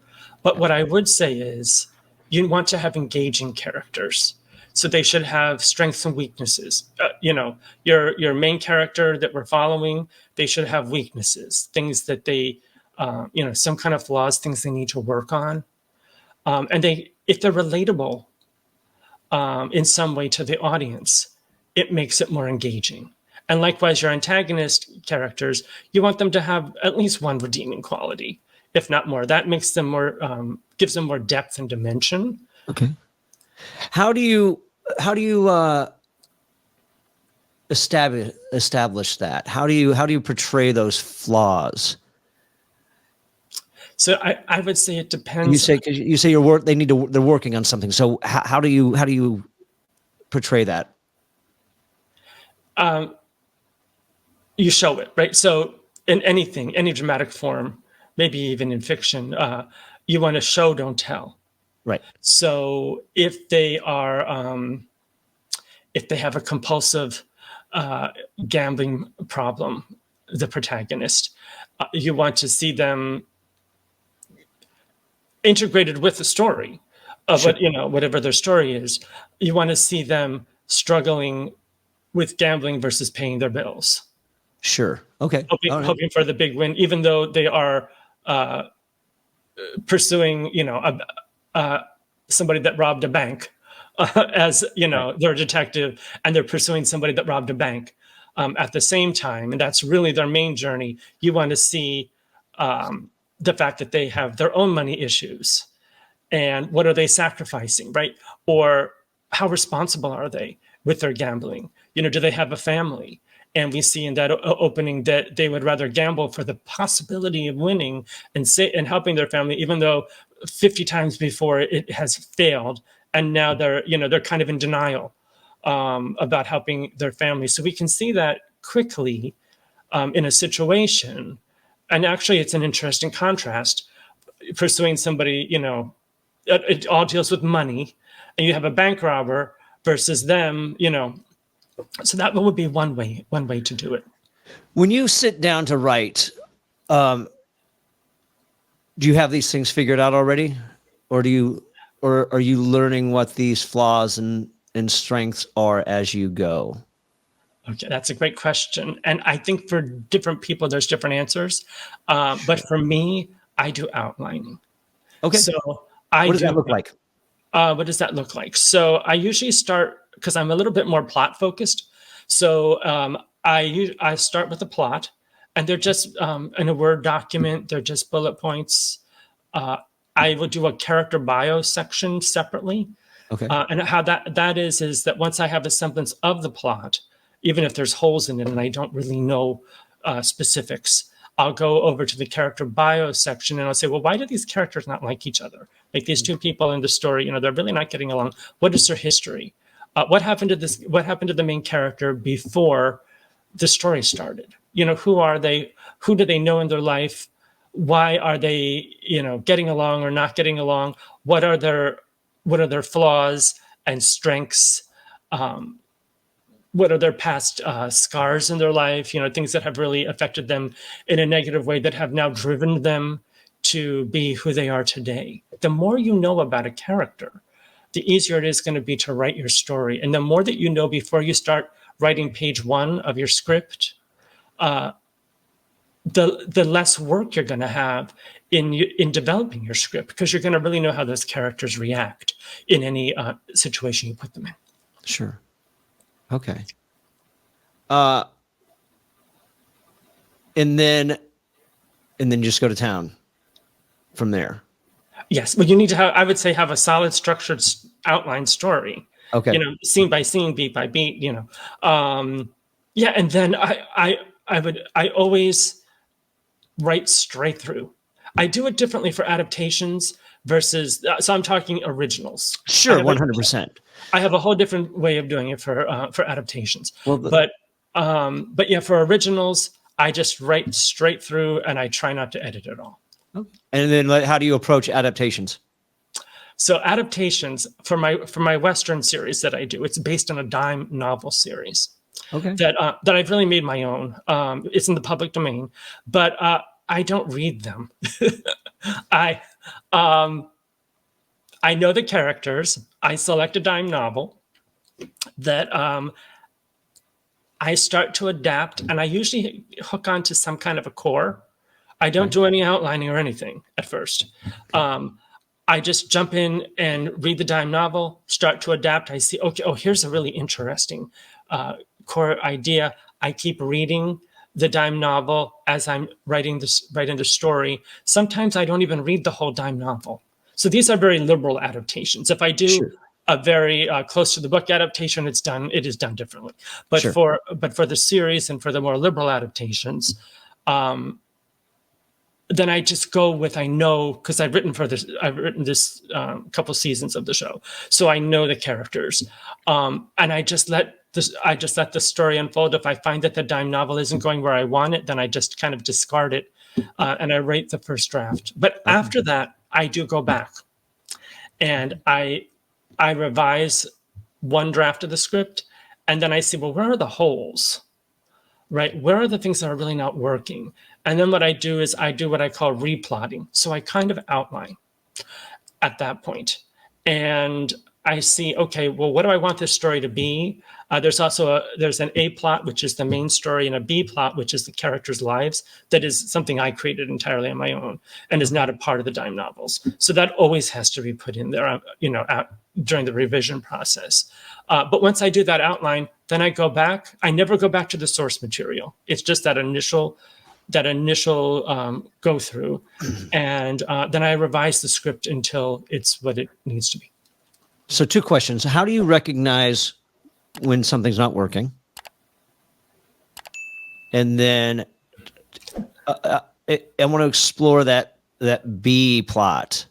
[SPEAKER 3] but what I would say is you want to have engaging characters. So they should have strengths and weaknesses. Your main character that we're following, they should have weaknesses, things that they, some kind of flaws, things they need to work on. And if they're relatable in some way to the audience, it makes it more engaging. And likewise, your antagonist characters, you want them to have at least one redeeming quality, if not more. That makes them more, gives them more depth and dimension.
[SPEAKER 2] Okay. How do you establish that? How do you portray those flaws?
[SPEAKER 3] So I would say it depends.
[SPEAKER 2] You say they're working on something. So how do you portray that?
[SPEAKER 3] You show it, right? So in anything, any dramatic form, maybe even in fiction, you want to show, don't tell.
[SPEAKER 2] Right.
[SPEAKER 3] So if they are, if they have a compulsive gambling problem, the protagonist, you want to see them integrated with the story of
[SPEAKER 2] Sure.
[SPEAKER 3] whatever their story is. You want to see them struggling with gambling versus paying their bills.
[SPEAKER 2] Sure. Okay.
[SPEAKER 3] Hoping for the big win, even though they are pursuing, somebody that robbed a bank as, they're a detective and they're pursuing somebody that robbed a bank at the same time. And that's really their main journey. You want to see the fact that they have their own money issues and what are they sacrificing, right? Or how responsible are they with their gambling? Do they have a family? And we see in that opening that they would rather gamble for the possibility of winning and helping their family, even though 50 times before it has failed. And now they're kind of in denial about helping their family. So we can see that quickly in a situation. And actually, it's an interesting contrast. Pursuing somebody, it all deals with money, and you have a bank robber versus them, So that would be one way to do it.
[SPEAKER 2] When you sit down to write, do you have these things figured out already, or are you learning what these flaws and strengths are as you go?
[SPEAKER 3] Okay, that's a great question. And I think for different people, there's different answers. But for me, I do outlining.
[SPEAKER 2] Okay.
[SPEAKER 3] So
[SPEAKER 2] what does that look like?
[SPEAKER 3] What does that look like? So I usually start, because I'm a little bit more plot focused. So I start with a plot, and they're just in a Word document. They're just bullet points. I will do a character bio section separately.
[SPEAKER 2] Okay.
[SPEAKER 3] And how that is that once I have a semblance of the plot, even if there's holes in it and I don't really know specifics, I'll go over to the character bio section and I'll say, well, why do these characters not like each other? Like these two people in the story, they're really not getting along. What is their history? What happened to this? What happened to the main character before the story started? Who are they? Who do they know in their life? Why are they, getting along or not getting along? What are their flaws and strengths? What are their past scars in their life? Things that have really affected them in a negative way that have now driven them to be who they are today. The more you know about a character, the easier it is going to be to write your story. And the more that you know before you start writing page 1 of your script, the less work you're going to have in developing your script, because you're going to really know how those characters react in any situation you put them in.
[SPEAKER 2] Sure. Okay. And then just go to town from there.
[SPEAKER 3] Yes, but you need to have, I would say, have a solid structured outline story.
[SPEAKER 2] Okay.
[SPEAKER 3] Scene by scene, beat by beat. Yeah, and then I always write straight through. I do it differently for adaptations versus. So I'm talking originals.
[SPEAKER 2] Sure, 100%.
[SPEAKER 3] I have a whole different way of doing it for adaptations.
[SPEAKER 2] Well,
[SPEAKER 3] but yeah, for originals, I just write straight through, and I try not to edit at all.
[SPEAKER 2] Okay. And then how do you approach adaptations?
[SPEAKER 3] So adaptations for my Western series that I do, it's based on a dime novel series.
[SPEAKER 2] Okay.
[SPEAKER 3] That I've really made my own. It's in the public domain, but I don't read them. I know the characters. I select a dime novel that I start to adapt, and I usually hook onto some kind of a core. I don't do any outlining or anything at first. I just jump in and read the dime novel, start to adapt. I see, okay, here's a really interesting core idea. I keep reading the dime novel as I'm writing the story. Sometimes I don't even read the whole dime novel. So these are very liberal adaptations. If I do a very close to the book adaptation, it is done differently. But for the series and for the more liberal adaptations, then I just go with, I know, because I've written this couple seasons of the show, so I know the characters, and I just let the story unfold. If I find that the dime novel isn't going where I want it, then I just kind of discard it, and I write the first draft. But after that, I do go back, and I revise one draft of the script, and then I see, well, where are the holes? Right? Where are the things that are really not working? And then what I do is I do what I call replotting. So I kind of outline at that point. And I see, okay, well, what do I want this story to be? There's an A plot, which is the main story, and a B plot, which is the characters' lives. That is something I created entirely on my own and is not a part of the dime novels. So that always has to be put in there, during the revision process. But once I do that outline, then I go back. I never go back to the source material. It's just that initial go through, and then I revise the script until it's what it needs to be.
[SPEAKER 2] So 2 questions. How do you recognize when something's not working? And then I want to explore that B plot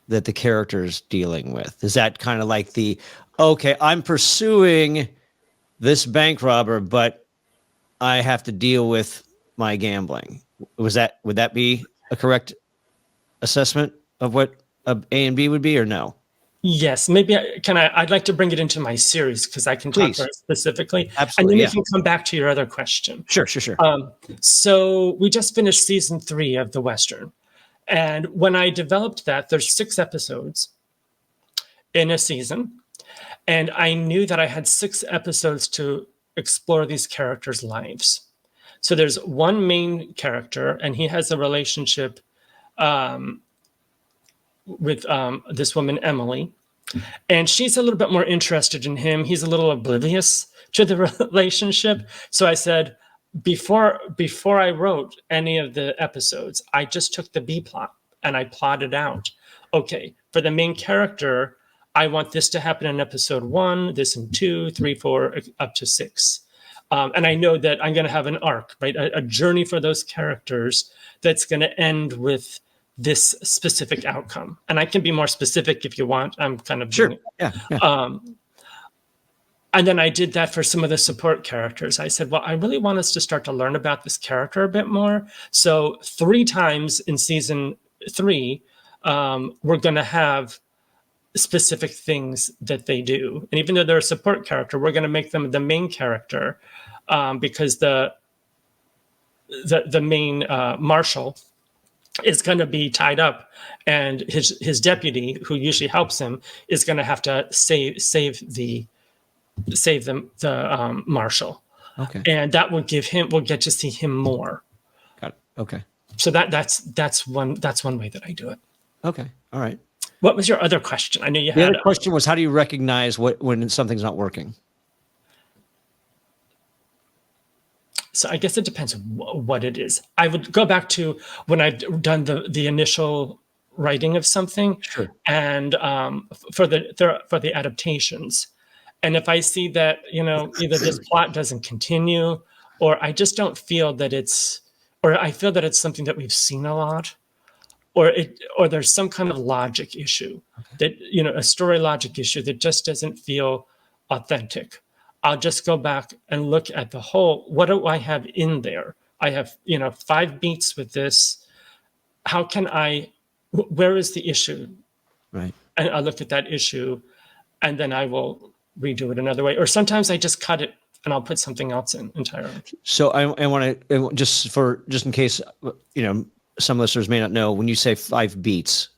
[SPEAKER 2] that the character's dealing with. Is that kind of like okay, I'm pursuing this bank robber, but I have to deal with my gambling? Would that be a correct assessment of what a and B would be, or no?
[SPEAKER 3] Yes, maybe I'd like to bring it into my series because I can talk very specifically.
[SPEAKER 2] Absolutely,
[SPEAKER 3] and then we can come back to your other question.
[SPEAKER 2] Sure.
[SPEAKER 3] So we just finished season 3 of the Western. And when I developed that, there's 6 episodes in a season. And I knew that I had 6 episodes to explore these characters' lives. So there's one main character, and he has a relationship with this woman, Emily. And she's a little bit more interested in him. He's a little oblivious to the relationship. So I said, before I wrote any of the episodes, I just took the B plot and I plotted out, okay, for the main character, I want this to happen in episode 1, this in 2, 3, 4, up to 6. And I know that I'm going to have an arc, right? A journey for those characters that's going to end with this specific outcome. And I can be more specific if you want. I'm kind of
[SPEAKER 2] sure. Yeah.
[SPEAKER 3] And then I did that for some of the support characters. I said, well, I really want us to start to learn about this character a bit more. So 3 times in season 3, we're going to have specific things that they do. And even though they're a support character, we're going to make them the main character because the main Marshall is going to be tied up, and his deputy, who usually helps him, is going to have to save the Marshal.
[SPEAKER 2] Okay.
[SPEAKER 3] And that will we'll get to see him more.
[SPEAKER 2] Got it. Okay.
[SPEAKER 3] So that's one way that I do it.
[SPEAKER 2] Okay. All right.
[SPEAKER 3] What was your other question? I knew you had.
[SPEAKER 2] The other question was, how do you recognize when something's not working?
[SPEAKER 3] So I guess it depends on what it is. I would go back to when I've done the initial writing of something,
[SPEAKER 2] sure,
[SPEAKER 3] and for the adaptations. And if I see that, either this plot doesn't continue, or I just don't feel that or I feel that it's something that we've seen a lot, or there's some kind of logic issue, that, a story logic issue that just doesn't feel authentic, I'll just go back and look at the whole, what do I have in there? I have, 5 beats with this. Where is the issue?
[SPEAKER 2] Right.
[SPEAKER 3] And I look at that issue, and then I will redo it another way. Or sometimes I just cut it and I'll put something else in entirely.
[SPEAKER 2] So I want to, just in case, some listeners may not know, when you say 5 beats,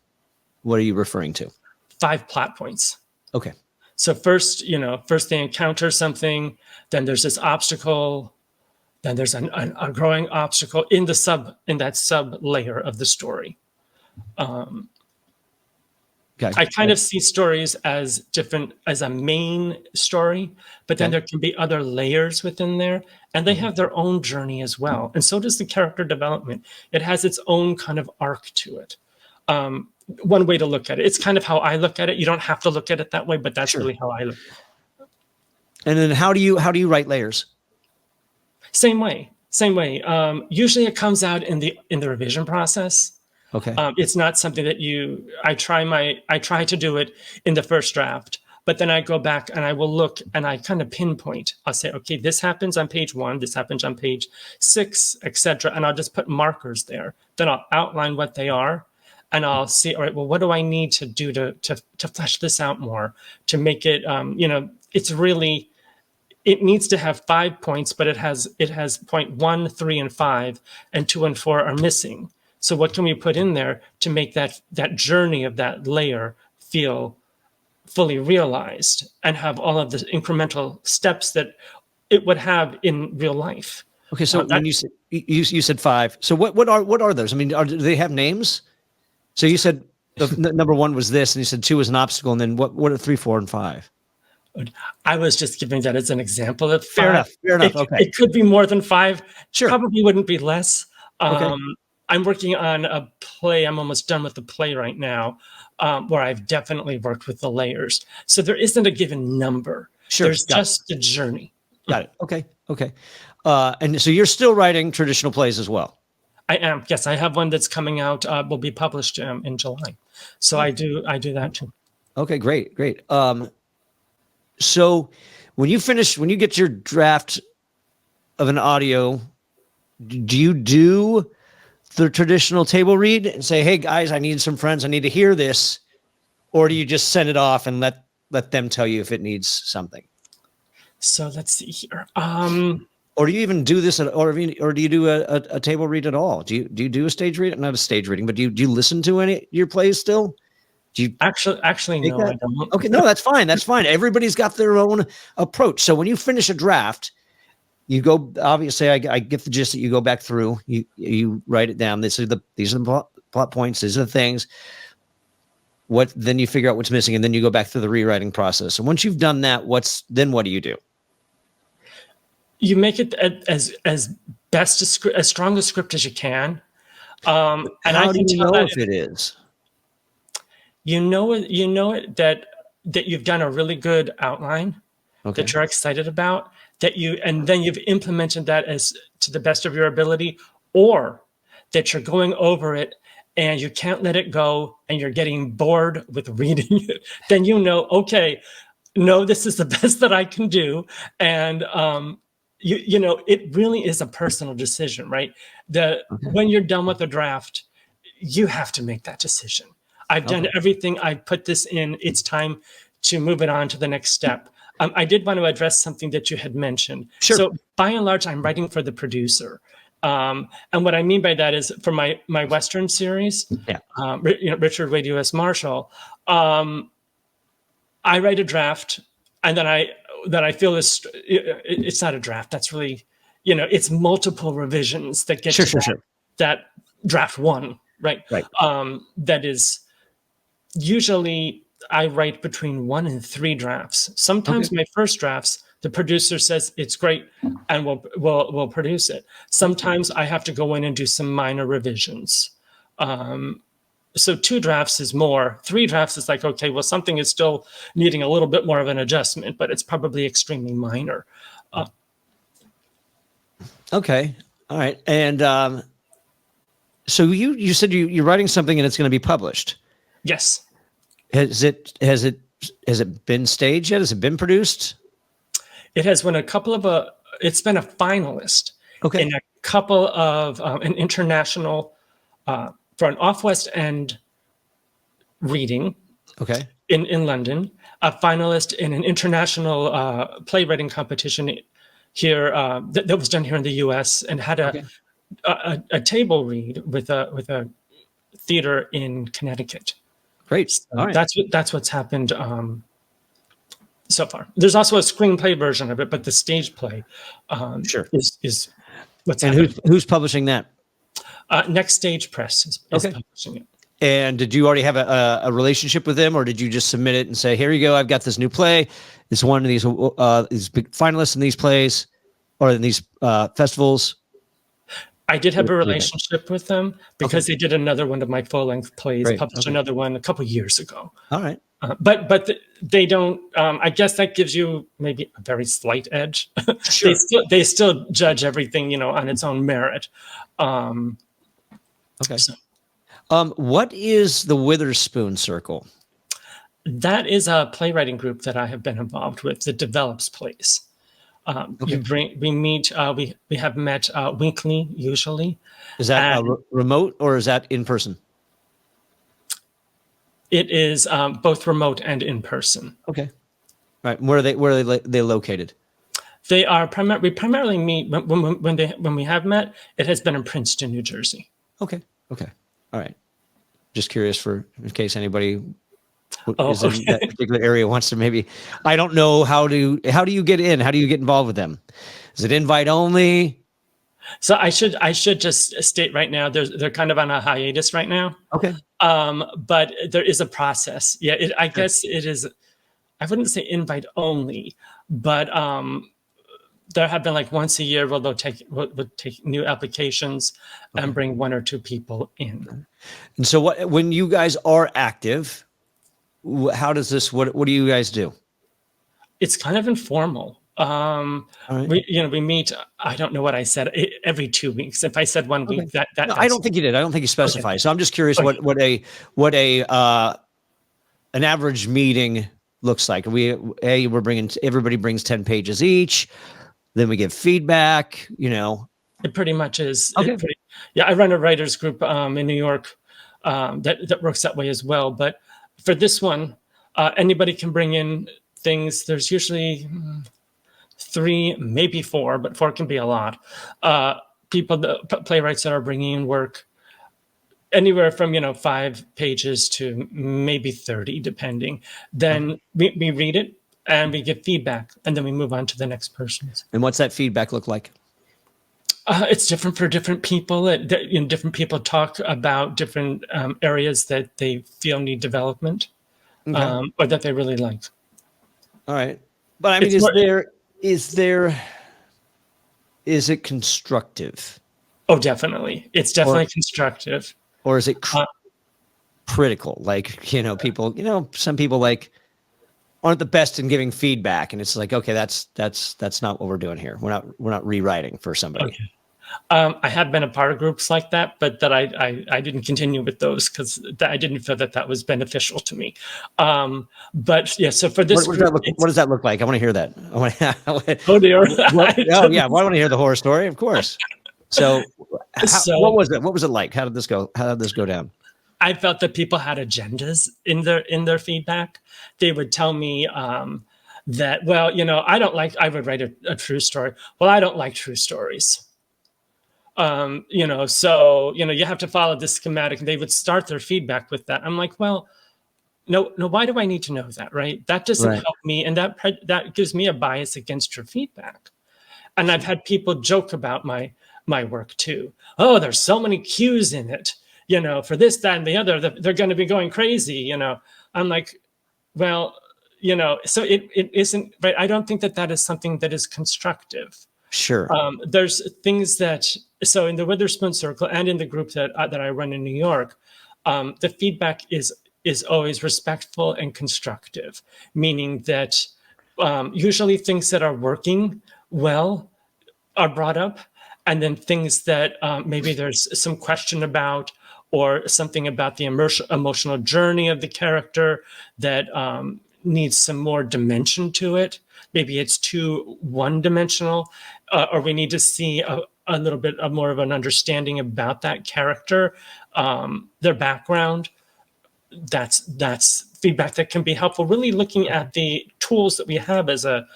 [SPEAKER 2] what are you referring to? 5
[SPEAKER 3] plot points.
[SPEAKER 2] Okay.
[SPEAKER 3] So first they encounter something, then there's this obstacle, then there's a growing obstacle in that sub layer of the story.
[SPEAKER 2] Okay.
[SPEAKER 3] I kind of see stories as different as a main story, but then there can be other layers within there, and they have their own journey as well. And so does the character development. It has its own kind of arc to it. One way to look at it. It's kind of how I look at it. You don't have to look at it that way, but that's really how I look at it.
[SPEAKER 2] And then how do you write layers?
[SPEAKER 3] Same way. Usually it comes out in the revision process.
[SPEAKER 2] Okay.
[SPEAKER 3] It's not something that I try to do it in the first draft, but then I go back and I will look and I kind of pinpoint. I'll say, okay, this happens on page 1, this happens on page 6, etc. And I'll just put markers there. Then I'll outline what they are, and I'll see, all right, well, what do I need to do to flesh this out more, to make it, it's really, it needs to have 5 points, but it has point 1, 3, and 5, and 2 and 4 are missing. So what can we put in there to make that journey of that layer feel fully realized and have all of the incremental steps that it would have in real life.
[SPEAKER 2] Okay, so when you said 5, so what are those? I mean, do they have names? So you said number 1 was this, and you said 2 was an obstacle, and then what are 3, 4, and 5?
[SPEAKER 3] I was just giving that as an example of 5.
[SPEAKER 2] Fair enough. Okay,
[SPEAKER 3] it could be more than 5.
[SPEAKER 2] Sure.
[SPEAKER 3] Probably wouldn't be less.
[SPEAKER 2] Okay.
[SPEAKER 3] I'm working on a play. I'm almost done with the play right now, where I've definitely worked with the layers. So there isn't a given number.
[SPEAKER 2] Sure.
[SPEAKER 3] There's just a journey.
[SPEAKER 2] Got it. Okay. And so you're still writing traditional plays as well?
[SPEAKER 3] I am. Yes, I have one that's coming out. Will be published in July. So I do that too.
[SPEAKER 2] Okay, great. So when you get your draft of an audio, do you do the traditional table read and say, hey guys, I need some friends, I need to hear this? Or do you just send it off and let them tell you if it needs something?
[SPEAKER 3] So let's see here.
[SPEAKER 2] Or do you even do this or do you do a table read at all? Do you do a stage read? Not a stage reading, but do you listen to any of your plays still? Do you
[SPEAKER 3] actually no, I don't.
[SPEAKER 2] Okay, no, that's fine. Everybody's got their own approach. So when you finish a draft, you go, obviously I get the gist that you go back through, you write it down. These are the plot points, these are the things. Then you figure out what's missing, and then you go back through the rewriting process. And once you've done that, what do you do?
[SPEAKER 3] You make it as best as strong a script as you can. And
[SPEAKER 2] how do you know if it is?
[SPEAKER 3] You know it that you've done a really good outline that you're excited about, and then you've implemented that as to the best of your ability, or that you're going over it and you can't let it go and you're getting bored with reading it. Then okay, no, this is the best that I can do. And it really is a personal decision, right? When you're done with the draft, you have to make that decision. I've done everything. I put this in. It's time to move it on to the next step. I did want to address something that you had mentioned.
[SPEAKER 2] Sure.
[SPEAKER 3] So by and large, I'm writing for the producer. And what I mean by that is for my Western series, Richard Wade U.S. Marshall, I write a draft, and then I feel it's not a draft. That's really, it's multiple revisions that get that draft 1, right?
[SPEAKER 2] Right.
[SPEAKER 3] That is usually I write between 1 and 3 drafts. Sometimes my first drafts, the producer says it's great and we'll produce it. Sometimes I have to go in and do some minor revisions. So 2 drafts is more. 3 drafts is like, okay, well, something is still needing a little bit more of an adjustment, but it's probably extremely minor.
[SPEAKER 2] Okay. All right. And so you said you're writing something and it's going to be published.
[SPEAKER 3] Yes.
[SPEAKER 2] Has it been staged yet? Has it been produced?
[SPEAKER 3] It has won it's been a finalist in a couple of an international for an off-West End reading in London, a finalist in an international playwriting competition here that was done here in the U.S. and had a table read with a theater in Connecticut.
[SPEAKER 2] Great.
[SPEAKER 3] So
[SPEAKER 2] all right.
[SPEAKER 3] That's what's happened so far. There's also a screenplay version of it, but the stage play is what's happening.
[SPEAKER 2] And who's publishing that?
[SPEAKER 3] Next Stage Press is publishing it.
[SPEAKER 2] And did you already have a relationship with them, or did you just submit it and say, here you go, I've got this new play. It's one of these big finalists in these plays or in these festivals?
[SPEAKER 3] I did have a relationship with them because they did another one of my full-length plays, published another one a couple of years ago.
[SPEAKER 2] All right.
[SPEAKER 3] But they don't. I guess that gives you maybe a very slight edge.
[SPEAKER 2] Sure.
[SPEAKER 3] they still judge everything, on its own merit.
[SPEAKER 2] Okay. So. What is the Witherspoon Circle?
[SPEAKER 3] That is a playwriting group that I have been involved with that develops plays. We meet. We have met weekly usually. Is
[SPEAKER 2] that remote or is that in person?
[SPEAKER 3] It is both remote and in person.
[SPEAKER 2] Okay. Right. Where are they located?
[SPEAKER 3] They are we primarily meet when we have met. It has been in Princeton, New Jersey.
[SPEAKER 2] Okay. All right. Just curious in case anybody
[SPEAKER 3] Oh,
[SPEAKER 2] is in that particular area wants to maybe, I don't know how do you get in? How do you get involved with them? Is it invite only?
[SPEAKER 3] So I should just state right now, they're kind of on a hiatus right now.
[SPEAKER 2] Okay.
[SPEAKER 3] But there is a process. Yeah, I guess it is. I wouldn't say invite only, but there have been like once a year where we'll take new applications and bring 1 or 2 people in.
[SPEAKER 2] And so when you guys are active, how does this, what do you guys do?
[SPEAKER 3] It's kind of informal.
[SPEAKER 2] Right.
[SPEAKER 3] We meet, I don't know what I said, every 2 weeks. If I said 1 week,
[SPEAKER 2] No, I don't think you did. I don't think you specified. Okay. So I'm just curious what an average meeting looks like. Everybody brings 10 pages each. Then we give feedback,
[SPEAKER 3] It pretty much is.
[SPEAKER 2] Okay.
[SPEAKER 3] I run a writers group in New York that works that way as well. But for this one, anybody can bring in things. There's usually 3, maybe 4, but 4 can be a lot. Playwrights that are bringing in work anywhere from 5 pages to maybe 30, depending. Then we read it and we give feedback, and then we move on to the next person.
[SPEAKER 2] And what's that feedback look like?
[SPEAKER 3] It's different for different people. Different people talk about different areas that they feel need development, or that they really like.
[SPEAKER 2] All right, but I mean, is it constructive?
[SPEAKER 3] Oh, definitely. It's definitely constructive.
[SPEAKER 2] Or is it critical? Like, people, some people aren't the best in giving feedback, and it's like, okay, that's not what we're doing here. We're not rewriting for somebody.
[SPEAKER 3] Okay. I have been a part of groups like that, but that I didn't continue with those because I didn't feel that was beneficial to me. But yeah, so for this,
[SPEAKER 2] what does that look like? I want to hear that.
[SPEAKER 3] Oh dear.
[SPEAKER 2] Yeah, well, I want to hear the horror story, of course. So, what was it? What was it like? How did this go? How did this go down?
[SPEAKER 3] I felt that people had agendas in their feedback. They would tell me that, well, I would write a true story. Well, I don't like true stories. So you have to follow this schematic. And they would start their feedback with that. I'm like, well, no. Why do I need to know that? Right? That doesn't help me, and that gives me a bias against your feedback. And I've had people joke about my work too. Oh, there's so many cues in it. For this, that, and the other, they're going to be going crazy. I'm like, well, so it isn't right. I don't think that is something that is constructive.
[SPEAKER 2] Sure.
[SPEAKER 3] There's things so in the Witherspoon Circle and in the group that I run in New York, the feedback is always respectful and constructive, meaning that usually things that are working well are brought up, and then things that maybe there's some question about, or something about the emotional journey of the character that needs some more dimension to it. Maybe it's too one-dimensional, or we need to see a little bit more of an understanding about that character, their background. That's feedback that can be helpful. Really looking at the tools that we have as a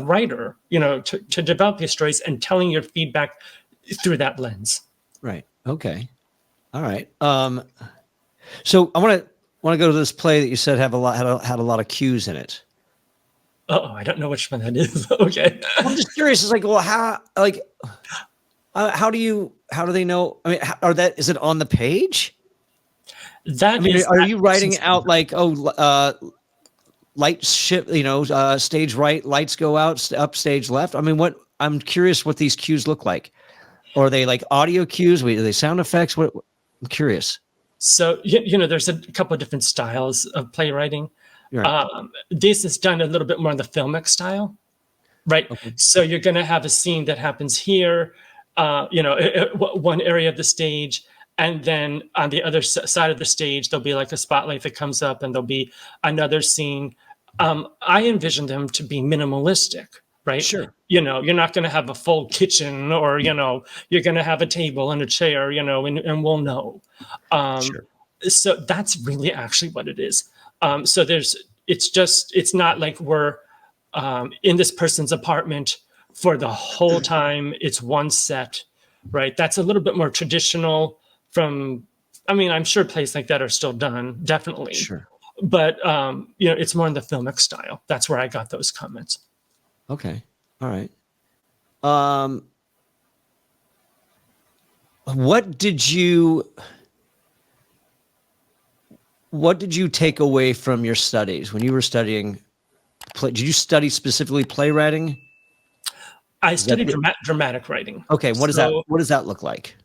[SPEAKER 3] writer, to develop these stories and telling your feedback through that lens.
[SPEAKER 2] Right. Okay. All right. So I want to go to this play that you said had a lot of cues in it.
[SPEAKER 3] Oh, I don't know which one that is. Okay.
[SPEAKER 2] I'm just curious. It's like, well, how do they know? I mean, is it on the page? Are you writing out like, light shift, stage right, lights go out, up stage left? I mean, I'm curious what these cues look like. Or are they like audio cues? Are they sound effects? I'm curious.
[SPEAKER 3] So, there's a couple of different styles of playwriting. Right. This is done a little bit more in the filmic style, right? Okay. So you're going to have a scene that happens here, one area of the stage, and then on the other side of the stage, there'll be like a spotlight that comes up, and there'll be another scene. I envision them to be minimalistic, right? Sure. You're not going to have a full kitchen, or, you're going to have a table and a chair, and we'll know. Sure. So that's really actually what it is. So it's not like we're in this person's apartment for the whole time. It's one set, right? That's a little bit more traditional I'm sure plays like that are still done, definitely.
[SPEAKER 2] Sure.
[SPEAKER 3] But it's more in the filmic style. That's where I got those comments.
[SPEAKER 2] Okay. All right. What did you take away from your studies when you were studying did you study specifically playwriting?
[SPEAKER 3] I studied dramatic writing.
[SPEAKER 2] Okay, what does that look like?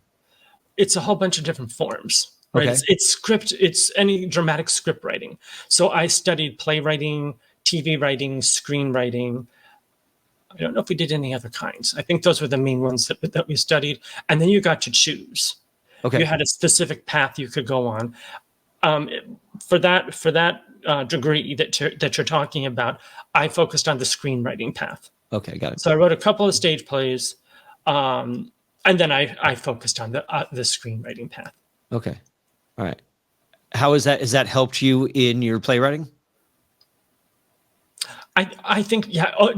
[SPEAKER 3] It's a whole bunch of different forms, right?
[SPEAKER 2] Okay.
[SPEAKER 3] It's any dramatic script writing. So I studied playwriting, TV writing, screenwriting. I don't know if we did any other kinds. I think those were the main ones that we studied. And then you got to choose.
[SPEAKER 2] Okay.
[SPEAKER 3] You had a specific path you could go on. For that degree that you're talking about, I focused on the screenwriting path.
[SPEAKER 2] Okay, got it.
[SPEAKER 3] So I wrote a couple of stage plays, and then I focused on the screenwriting path.
[SPEAKER 2] Okay, all right. How has that helped you in your playwriting?
[SPEAKER 3] I think,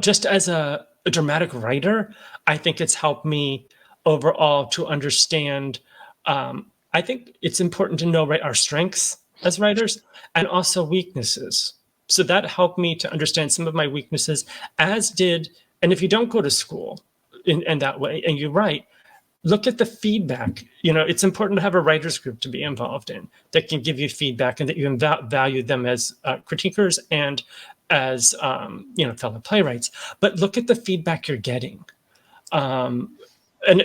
[SPEAKER 3] just as a dramatic writer, I think it's helped me overall to understand. I think it's important to know our strengths as writers and also weaknesses. So that helped me to understand some of my weaknesses, as did, and if you don't go to school in that way and you write, look at the feedback. It's important to have a writer's group to be involved in that can give you feedback and that you value them as critiquers and as fellow playwrights. But look at the feedback you're getting. And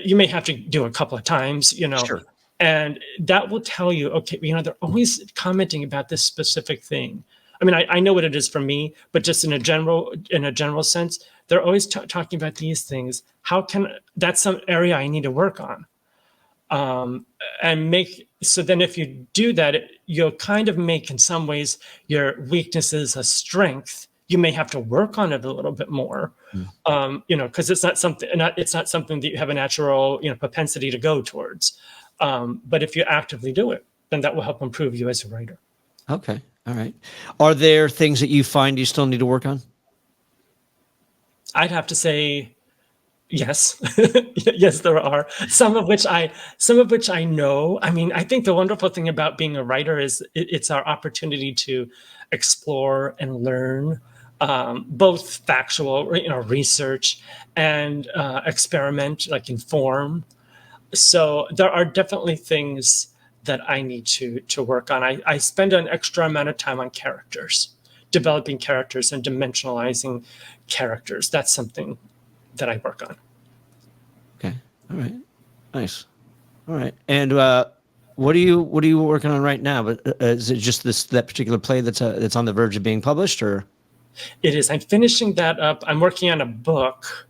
[SPEAKER 3] you may have to do a couple of times,
[SPEAKER 2] Sure.
[SPEAKER 3] And that will tell you, okay, they're always commenting about this specific thing. I mean, I know what it is for me, but just in a general sense, they're always talking about these things. That's some area I need to work on. So then if you do that, you'll kind of make, in some ways, your weaknesses a strength. You may have to work on it a little bit more, because it's not something that you have a natural, propensity to go towards. But if you actively do it, then that will help improve you as a writer.
[SPEAKER 2] Okay. All right. Are there things that you find you still need to work on?
[SPEAKER 3] I'd have to say yes. Yes, there are. Some of which I know. I mean, I think the wonderful thing about being a writer is it's our opportunity to explore and learn, both factual, research and experiment, like inform. So there are definitely things that I need to work on. I spend an extra amount of time on characters, developing characters and dimensionalizing characters. That's something that I work on.
[SPEAKER 2] Okay. All right. Nice. All right. And what are you working on right now? But is it just that particular play that's on the verge of being published, or?
[SPEAKER 3] It is. I'm finishing that up. I'm working on a book.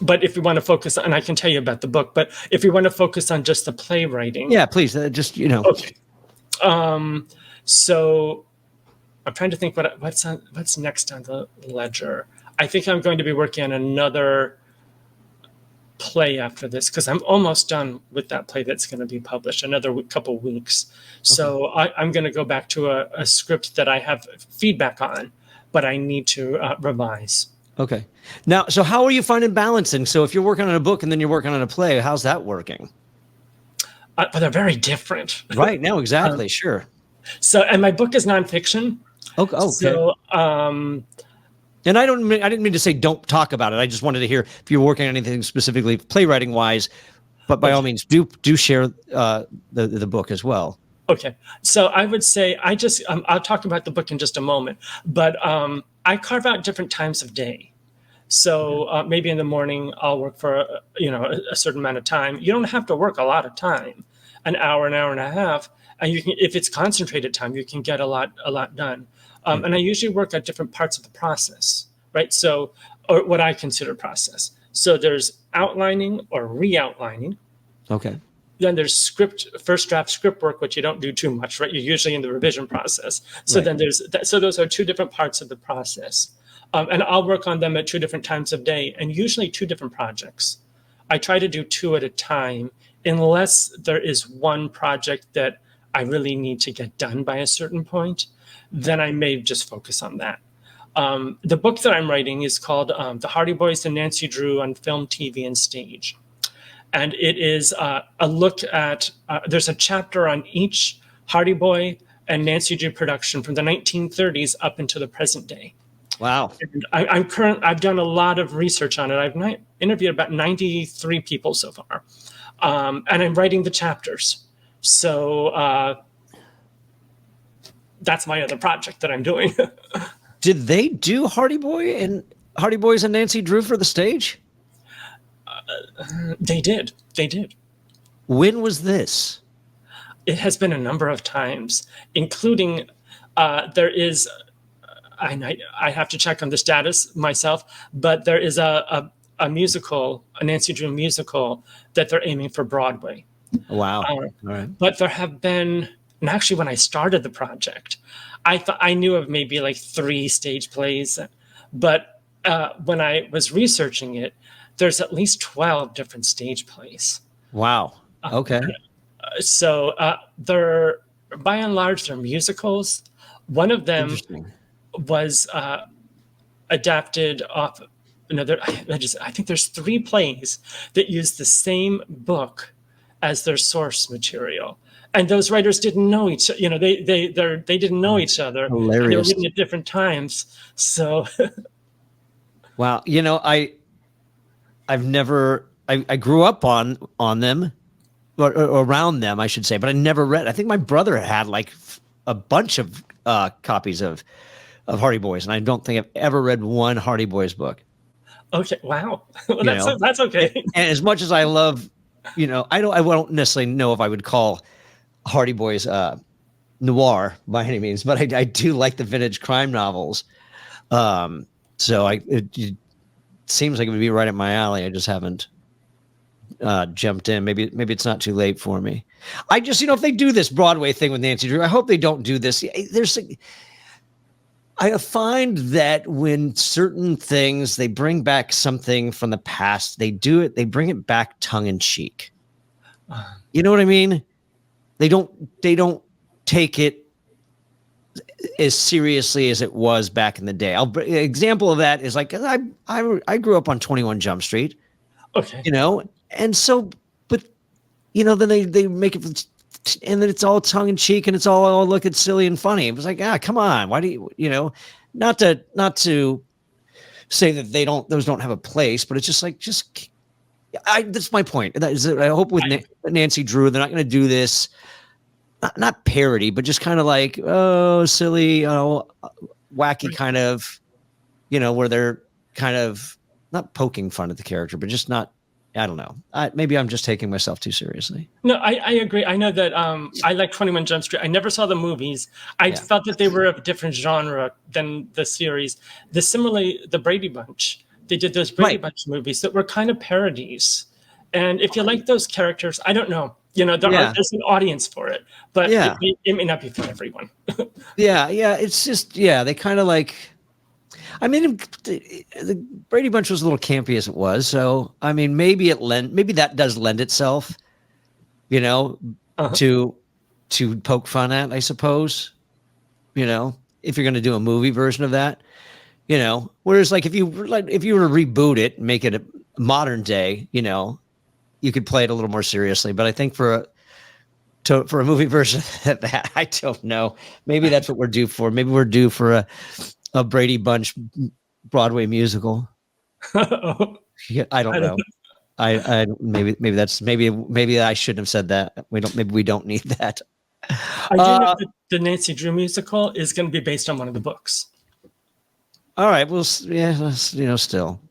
[SPEAKER 3] But if you want to focus on, and I can tell you about the book, but if you want to focus on just the playwriting.
[SPEAKER 2] Yeah, please.
[SPEAKER 3] Okay. So I'm trying to think what's next on the ledger. I think I'm going to be working on another play after this, because I'm almost done with that play that's going to be published, another couple weeks. So I'm going to go back to a script that I have feedback on, but I need to revise.
[SPEAKER 2] Okay. Now, so how are you finding balancing? So if you're working on a book and then you're working on a play, how's that working?
[SPEAKER 3] But they're very different.
[SPEAKER 2] Right. No, exactly. Sure.
[SPEAKER 3] So, and my book is nonfiction.
[SPEAKER 2] Okay.
[SPEAKER 3] So,
[SPEAKER 2] and I didn't mean to say don't talk about it. I just wanted to hear if you're working on anything specifically playwriting wise, but by all means do share the book as well.
[SPEAKER 3] Okay. So I would say I'll talk about the book in just a moment, but I carve out different times of day. So maybe in the morning I'll work for a certain amount of time. You don't have to work a lot of time, an hour and a half, and you can, if it's concentrated time, you can get a lot done. And I usually work at different parts of the process, right? So, or what I consider process. So there's outlining or re-outlining.
[SPEAKER 2] Okay.
[SPEAKER 3] Then there's first draft script work, which you don't do too much, right? You're usually in the revision process. So then so those are two different parts of the process. And I'll work on them at two different times of day, and usually two different projects. I try to do two at a time, unless there is one project that I really need to get done by a certain point, then I may just focus on that. The book that I'm writing is called The Hardy Boys and Nancy Drew on Film, TV, and Stage. And it is a look at, there's a chapter on each Hardy Boy, and Nancy Drew production from the 1930s up into the present day.
[SPEAKER 2] Wow.
[SPEAKER 3] And I've done a lot of research on it. I've interviewed about 93 people so far, and I'm writing the chapters. So that's my other project that I'm doing.
[SPEAKER 2] Did they do Hardy Boys and Nancy Drew for the stage?
[SPEAKER 3] They did.
[SPEAKER 2] When was this?
[SPEAKER 3] It has been a number of times, including there is. I have to check on the status myself, but there is a musical, a Nancy Drew musical that they're aiming for Broadway.
[SPEAKER 2] Wow. All right.
[SPEAKER 3] But there have been, and actually when I started the project, I knew of maybe like 3 stage plays, but when I was researching it, there's at least 12 different stage plays.
[SPEAKER 2] Wow. Okay.
[SPEAKER 3] So they're, by and large, they're musicals. One of them was adapted off another. I think there's 3 plays that use the same book as their source material, and those writers didn't know each. They didn't know each other.
[SPEAKER 2] Hilarious.
[SPEAKER 3] They were written at different times. So,
[SPEAKER 2] wow. I've never. I grew up on them, or around them, I should say, but I never read. I think my brother had like a bunch of copies of Hardy Boys, and I don't think I've ever read one Hardy Boys book.
[SPEAKER 3] okay, wow, well, that's okay.
[SPEAKER 2] And as much as I love, I won't necessarily know if I would call Hardy Boys noir by any means, but I do like the vintage crime novels. So it seems like it would be right up my alley. I just haven't jumped in. Maybe it's not too late for me. I just, if they do this Broadway thing with Nancy Drew, I hope they don't do this. I find that when certain things, they bring back something from the past, they bring it back tongue in cheek. You know what I mean? They don't take it as seriously as it was back in the day. An example of that is like, I grew up on 21 Jump Street.
[SPEAKER 3] Okay.
[SPEAKER 2] And so, but then they make it, and then it's all tongue in cheek, and it's all looking silly and funny. It was like, come on, why do you, not to say that those don't have a place, but it's just like, that's my point. That is, I hope with Nancy Drew, they're not going to do this, not parody, but just kind of like, silly, wacky kind of, where they're kind of not poking fun at the character, but just not. I don't know. Maybe I'm just taking myself too seriously.
[SPEAKER 3] No, I agree. I know that I like 21 Jump Street. I never saw the movies. I felt that they were of a different genre than the series. Similarly, the Brady Bunch. They did those Brady Bunch movies that were kind of parodies. And if you like those characters, I don't know. There's an audience for it, but it may not be for everyone.
[SPEAKER 2] Yeah. It's just, they kind of like, I mean, the Brady Bunch was a little campy as it was. So, I mean, maybe that does lend itself, to poke fun at, I suppose, if you're going to do a movie version of that, whereas like if you were to reboot it and make it a modern day, you could play it a little more seriously. But I think for a movie version of that, I don't know. Maybe that's what we're due for. Maybe we're due for a Brady Bunch Broadway musical. Yeah, I don't know. I maybe I shouldn't have said that. Maybe we don't need that.
[SPEAKER 3] I do know that the Nancy Drew musical is going to be based on one of the books.
[SPEAKER 2] All right. Well, yeah, still,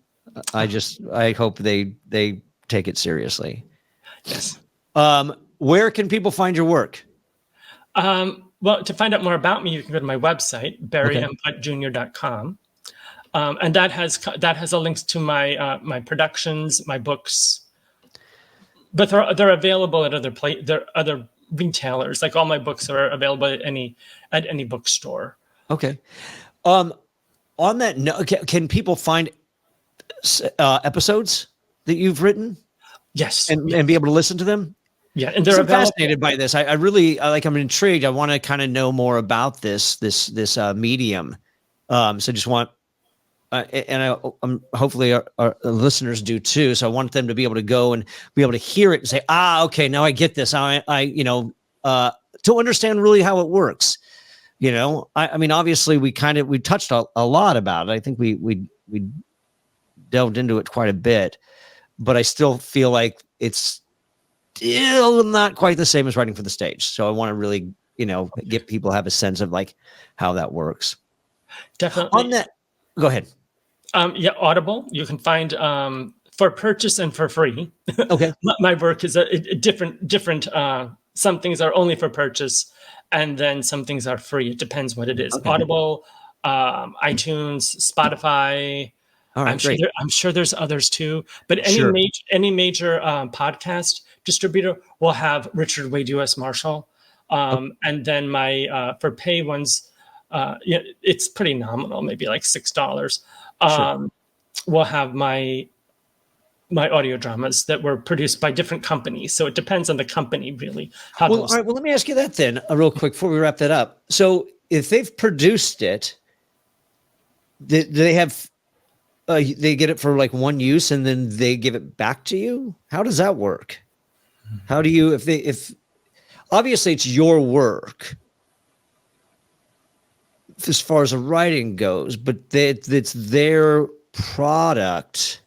[SPEAKER 2] I hope they take it seriously.
[SPEAKER 3] Yes.
[SPEAKER 2] Where can people find your work?
[SPEAKER 3] Well, to find out more about me, you can go to my website, barrymputjr.com. And that has a link to my productions, my books. But they're available at other retailers. Like all my books are available at any bookstore.
[SPEAKER 2] Okay. On that note, can people find episodes that you've written?
[SPEAKER 3] Yes.
[SPEAKER 2] And be able to listen to them?
[SPEAKER 3] Yeah, and they're
[SPEAKER 2] fascinated by this. I really I'm intrigued. I want to kind of know more about this medium. So just want, and hopefully our listeners do too. So I want them to be able to go and be able to hear it and say, okay, now I get this. To to understand really how it works. You know, I mean, obviously we touched a lot about it. I think we delved into it quite a bit, but I still feel like it's still not quite the same as writing for the stage. So I want to really, you know, get people have a sense of like how that works.
[SPEAKER 3] Definitely.
[SPEAKER 2] On that, go ahead.
[SPEAKER 3] Yeah, Audible. You can find for purchase and for free.
[SPEAKER 2] Okay.
[SPEAKER 3] My work is a different. Some things are only for purchase, and then some things are free. It depends what it is.
[SPEAKER 2] Okay.
[SPEAKER 3] Audible, iTunes, Spotify.
[SPEAKER 2] All right, great.
[SPEAKER 3] I'm sure there's others too. But
[SPEAKER 2] Sure.
[SPEAKER 3] any major podcast distributor will have Richard Wade U.S. Marshall, and then my for pay ones, yeah, it's pretty nominal, maybe like $6.
[SPEAKER 2] Sure.
[SPEAKER 3] We'll have my audio dramas that were produced by different companies. So it depends on the company, really.
[SPEAKER 2] Well, all right. Well, let me ask you that then, real quick, before we wrap that up. So, if they've produced it, do they have? They get it for like one use, and then they give it back to you. How does that work? How do you? If obviously it's your work, as far as the writing goes, but it's their product.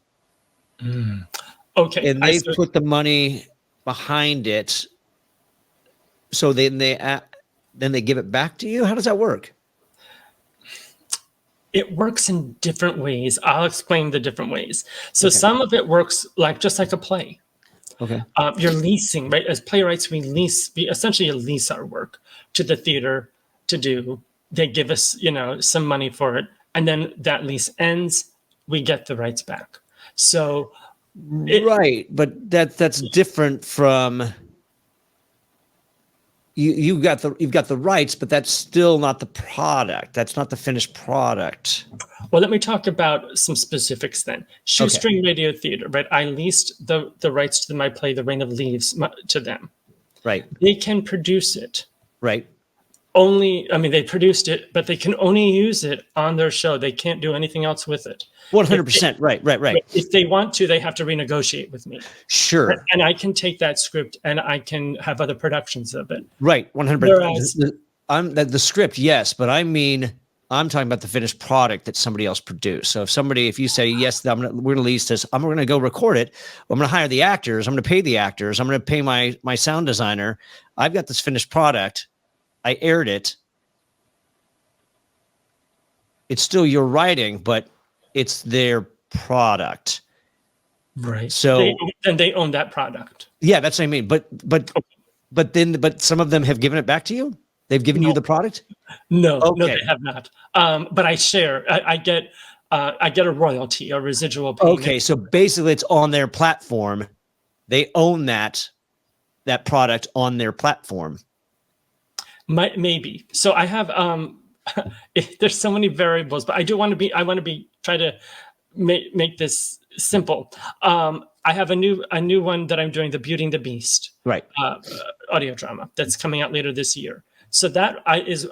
[SPEAKER 3] Okay,
[SPEAKER 2] and they've put the money behind it, so then they give it back to you. How does that work?
[SPEAKER 3] It works in different ways. I'll explain the different ways. So some of it works just like a play.
[SPEAKER 2] Okay.
[SPEAKER 3] You're leasing, right? As playwrights, we essentially lease our work to the theater to do. They give us, some money for it, and then that lease ends. We get the rights back. So,
[SPEAKER 2] right, but that's different from you've got the rights, but that's still not the product. That's not the finished product.
[SPEAKER 3] Well, let me talk about some specifics then. Shoestring Radio Theater, right? I leased the rights to my play, The Reign of Leaves, to them.
[SPEAKER 2] Right.
[SPEAKER 3] They can produce it.
[SPEAKER 2] Right.
[SPEAKER 3] They produced it, but they can only use it on their show. They can't do anything else with it.
[SPEAKER 2] 100%. Right.
[SPEAKER 3] If they want to, they have to renegotiate with me.
[SPEAKER 2] Sure.
[SPEAKER 3] And I can take that script and I can have other productions of it.
[SPEAKER 2] Right. 100%. The script, yes, but I'm talking about the finished product that somebody else produced. So if you say, yes, we're going to lease this, we're going to go record it. I'm going to hire the actors. I'm going to pay the actors. I'm going to pay my sound designer. I've got this finished product. I aired it. It's still your writing, but it's their product.
[SPEAKER 3] Right.
[SPEAKER 2] So
[SPEAKER 3] they own that product.
[SPEAKER 2] Yeah, that's what I mean. But some of them have given it back to you? They've given you the product?
[SPEAKER 3] No, they have not. But I share. I get a royalty, a residual payment.
[SPEAKER 2] Okay, so basically it's on their platform. They own that product on their platform.
[SPEAKER 3] Maybe. So I have there's so many variables, but I want to try to make this simple. I have a new one that I'm doing, the Beauty and the Beast,
[SPEAKER 2] right?
[SPEAKER 3] Audio drama that's coming out later this year. So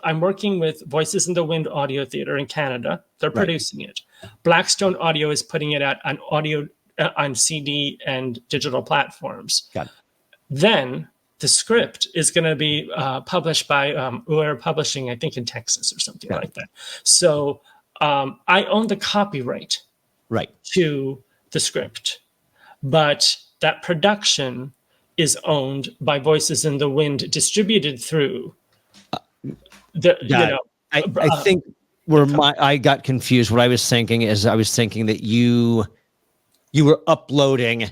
[SPEAKER 3] I'm working with Voices in the Wind Audio Theater in Canada. They're producing it. Blackstone Audio is putting it out on audio on CD and digital platforms.
[SPEAKER 2] Got it.
[SPEAKER 3] Then the script is going to be published by Uer Publishing, I think in Texas or something like that. So I own the copyright to the script, but that production is owned by Voices in the Wind, distributed through
[SPEAKER 2] I think I got confused. What I was thinking is that you were uploading.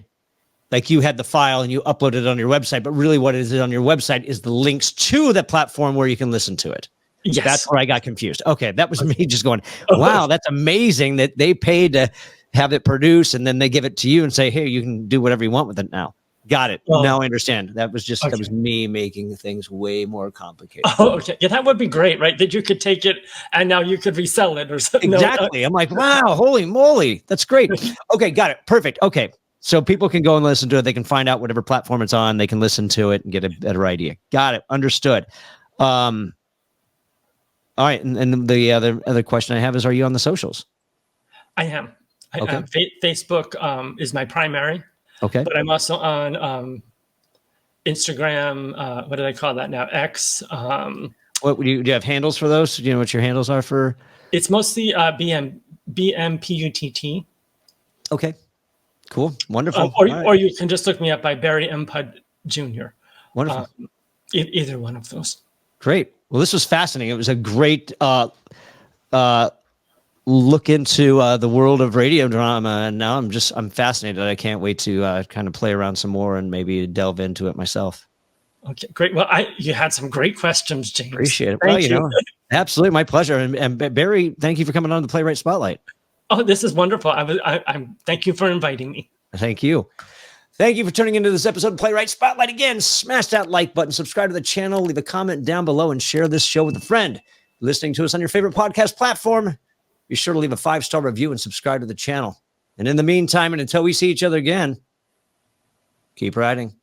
[SPEAKER 2] Like you had the file and you uploaded it on your website, but really what is it on your website is the links to the platform where you can listen to it.
[SPEAKER 3] Yes.
[SPEAKER 2] That's where I got confused. Okay. That was me just going, wow, that's amazing that they paid to have it produced and then they give it to you and say, hey, you can do whatever you want with it now. Got it. Now I understand. That was me making things way more complicated.
[SPEAKER 3] Oh, okay. Yeah, that would be great, right? That you could take it and now you could resell it or something.
[SPEAKER 2] Exactly. I'm like, wow, holy moly. That's great. Okay. Got it. Perfect. Okay. So people can go and listen to it. They can find out whatever platform it's on. They can listen to it and get a better idea. Got it. Understood. All right. And the other question I have is, are you on the socials?
[SPEAKER 3] I am. Facebook is my primary.
[SPEAKER 2] Okay.
[SPEAKER 3] But I'm also on Instagram. What did I call that now? X.
[SPEAKER 2] What do you have handles for those? Do you know what your handles are for?
[SPEAKER 3] It's mostly BMPUTT.
[SPEAKER 2] Okay, cool, wonderful.
[SPEAKER 3] Or you can just look me up by Barry M. Putt Jr.
[SPEAKER 2] Wonderful.
[SPEAKER 3] Either one of those.
[SPEAKER 2] Great. Well, this was fascinating. It was a great look into the world of radio drama, and now I'm fascinated. I can't wait to kind of play around some more and maybe delve into it myself.
[SPEAKER 3] Okay, great. Well, you had some great questions, James.
[SPEAKER 2] Appreciate it.
[SPEAKER 3] Thank you.
[SPEAKER 2] Absolutely, my pleasure. And Barry, thank you for coming on the Playwright Spotlight.
[SPEAKER 3] Oh, this is wonderful. I'm thank you for inviting me.
[SPEAKER 2] Thank you. Thank you for tuning into this episode of Playwright Spotlight. Again, smash that like button, subscribe to the channel, leave a comment down below, and share this show with a friend. Listening to us on your favorite podcast platform, be sure to leave a 5-star review and subscribe to the channel. And in the meantime, and until we see each other again, keep writing.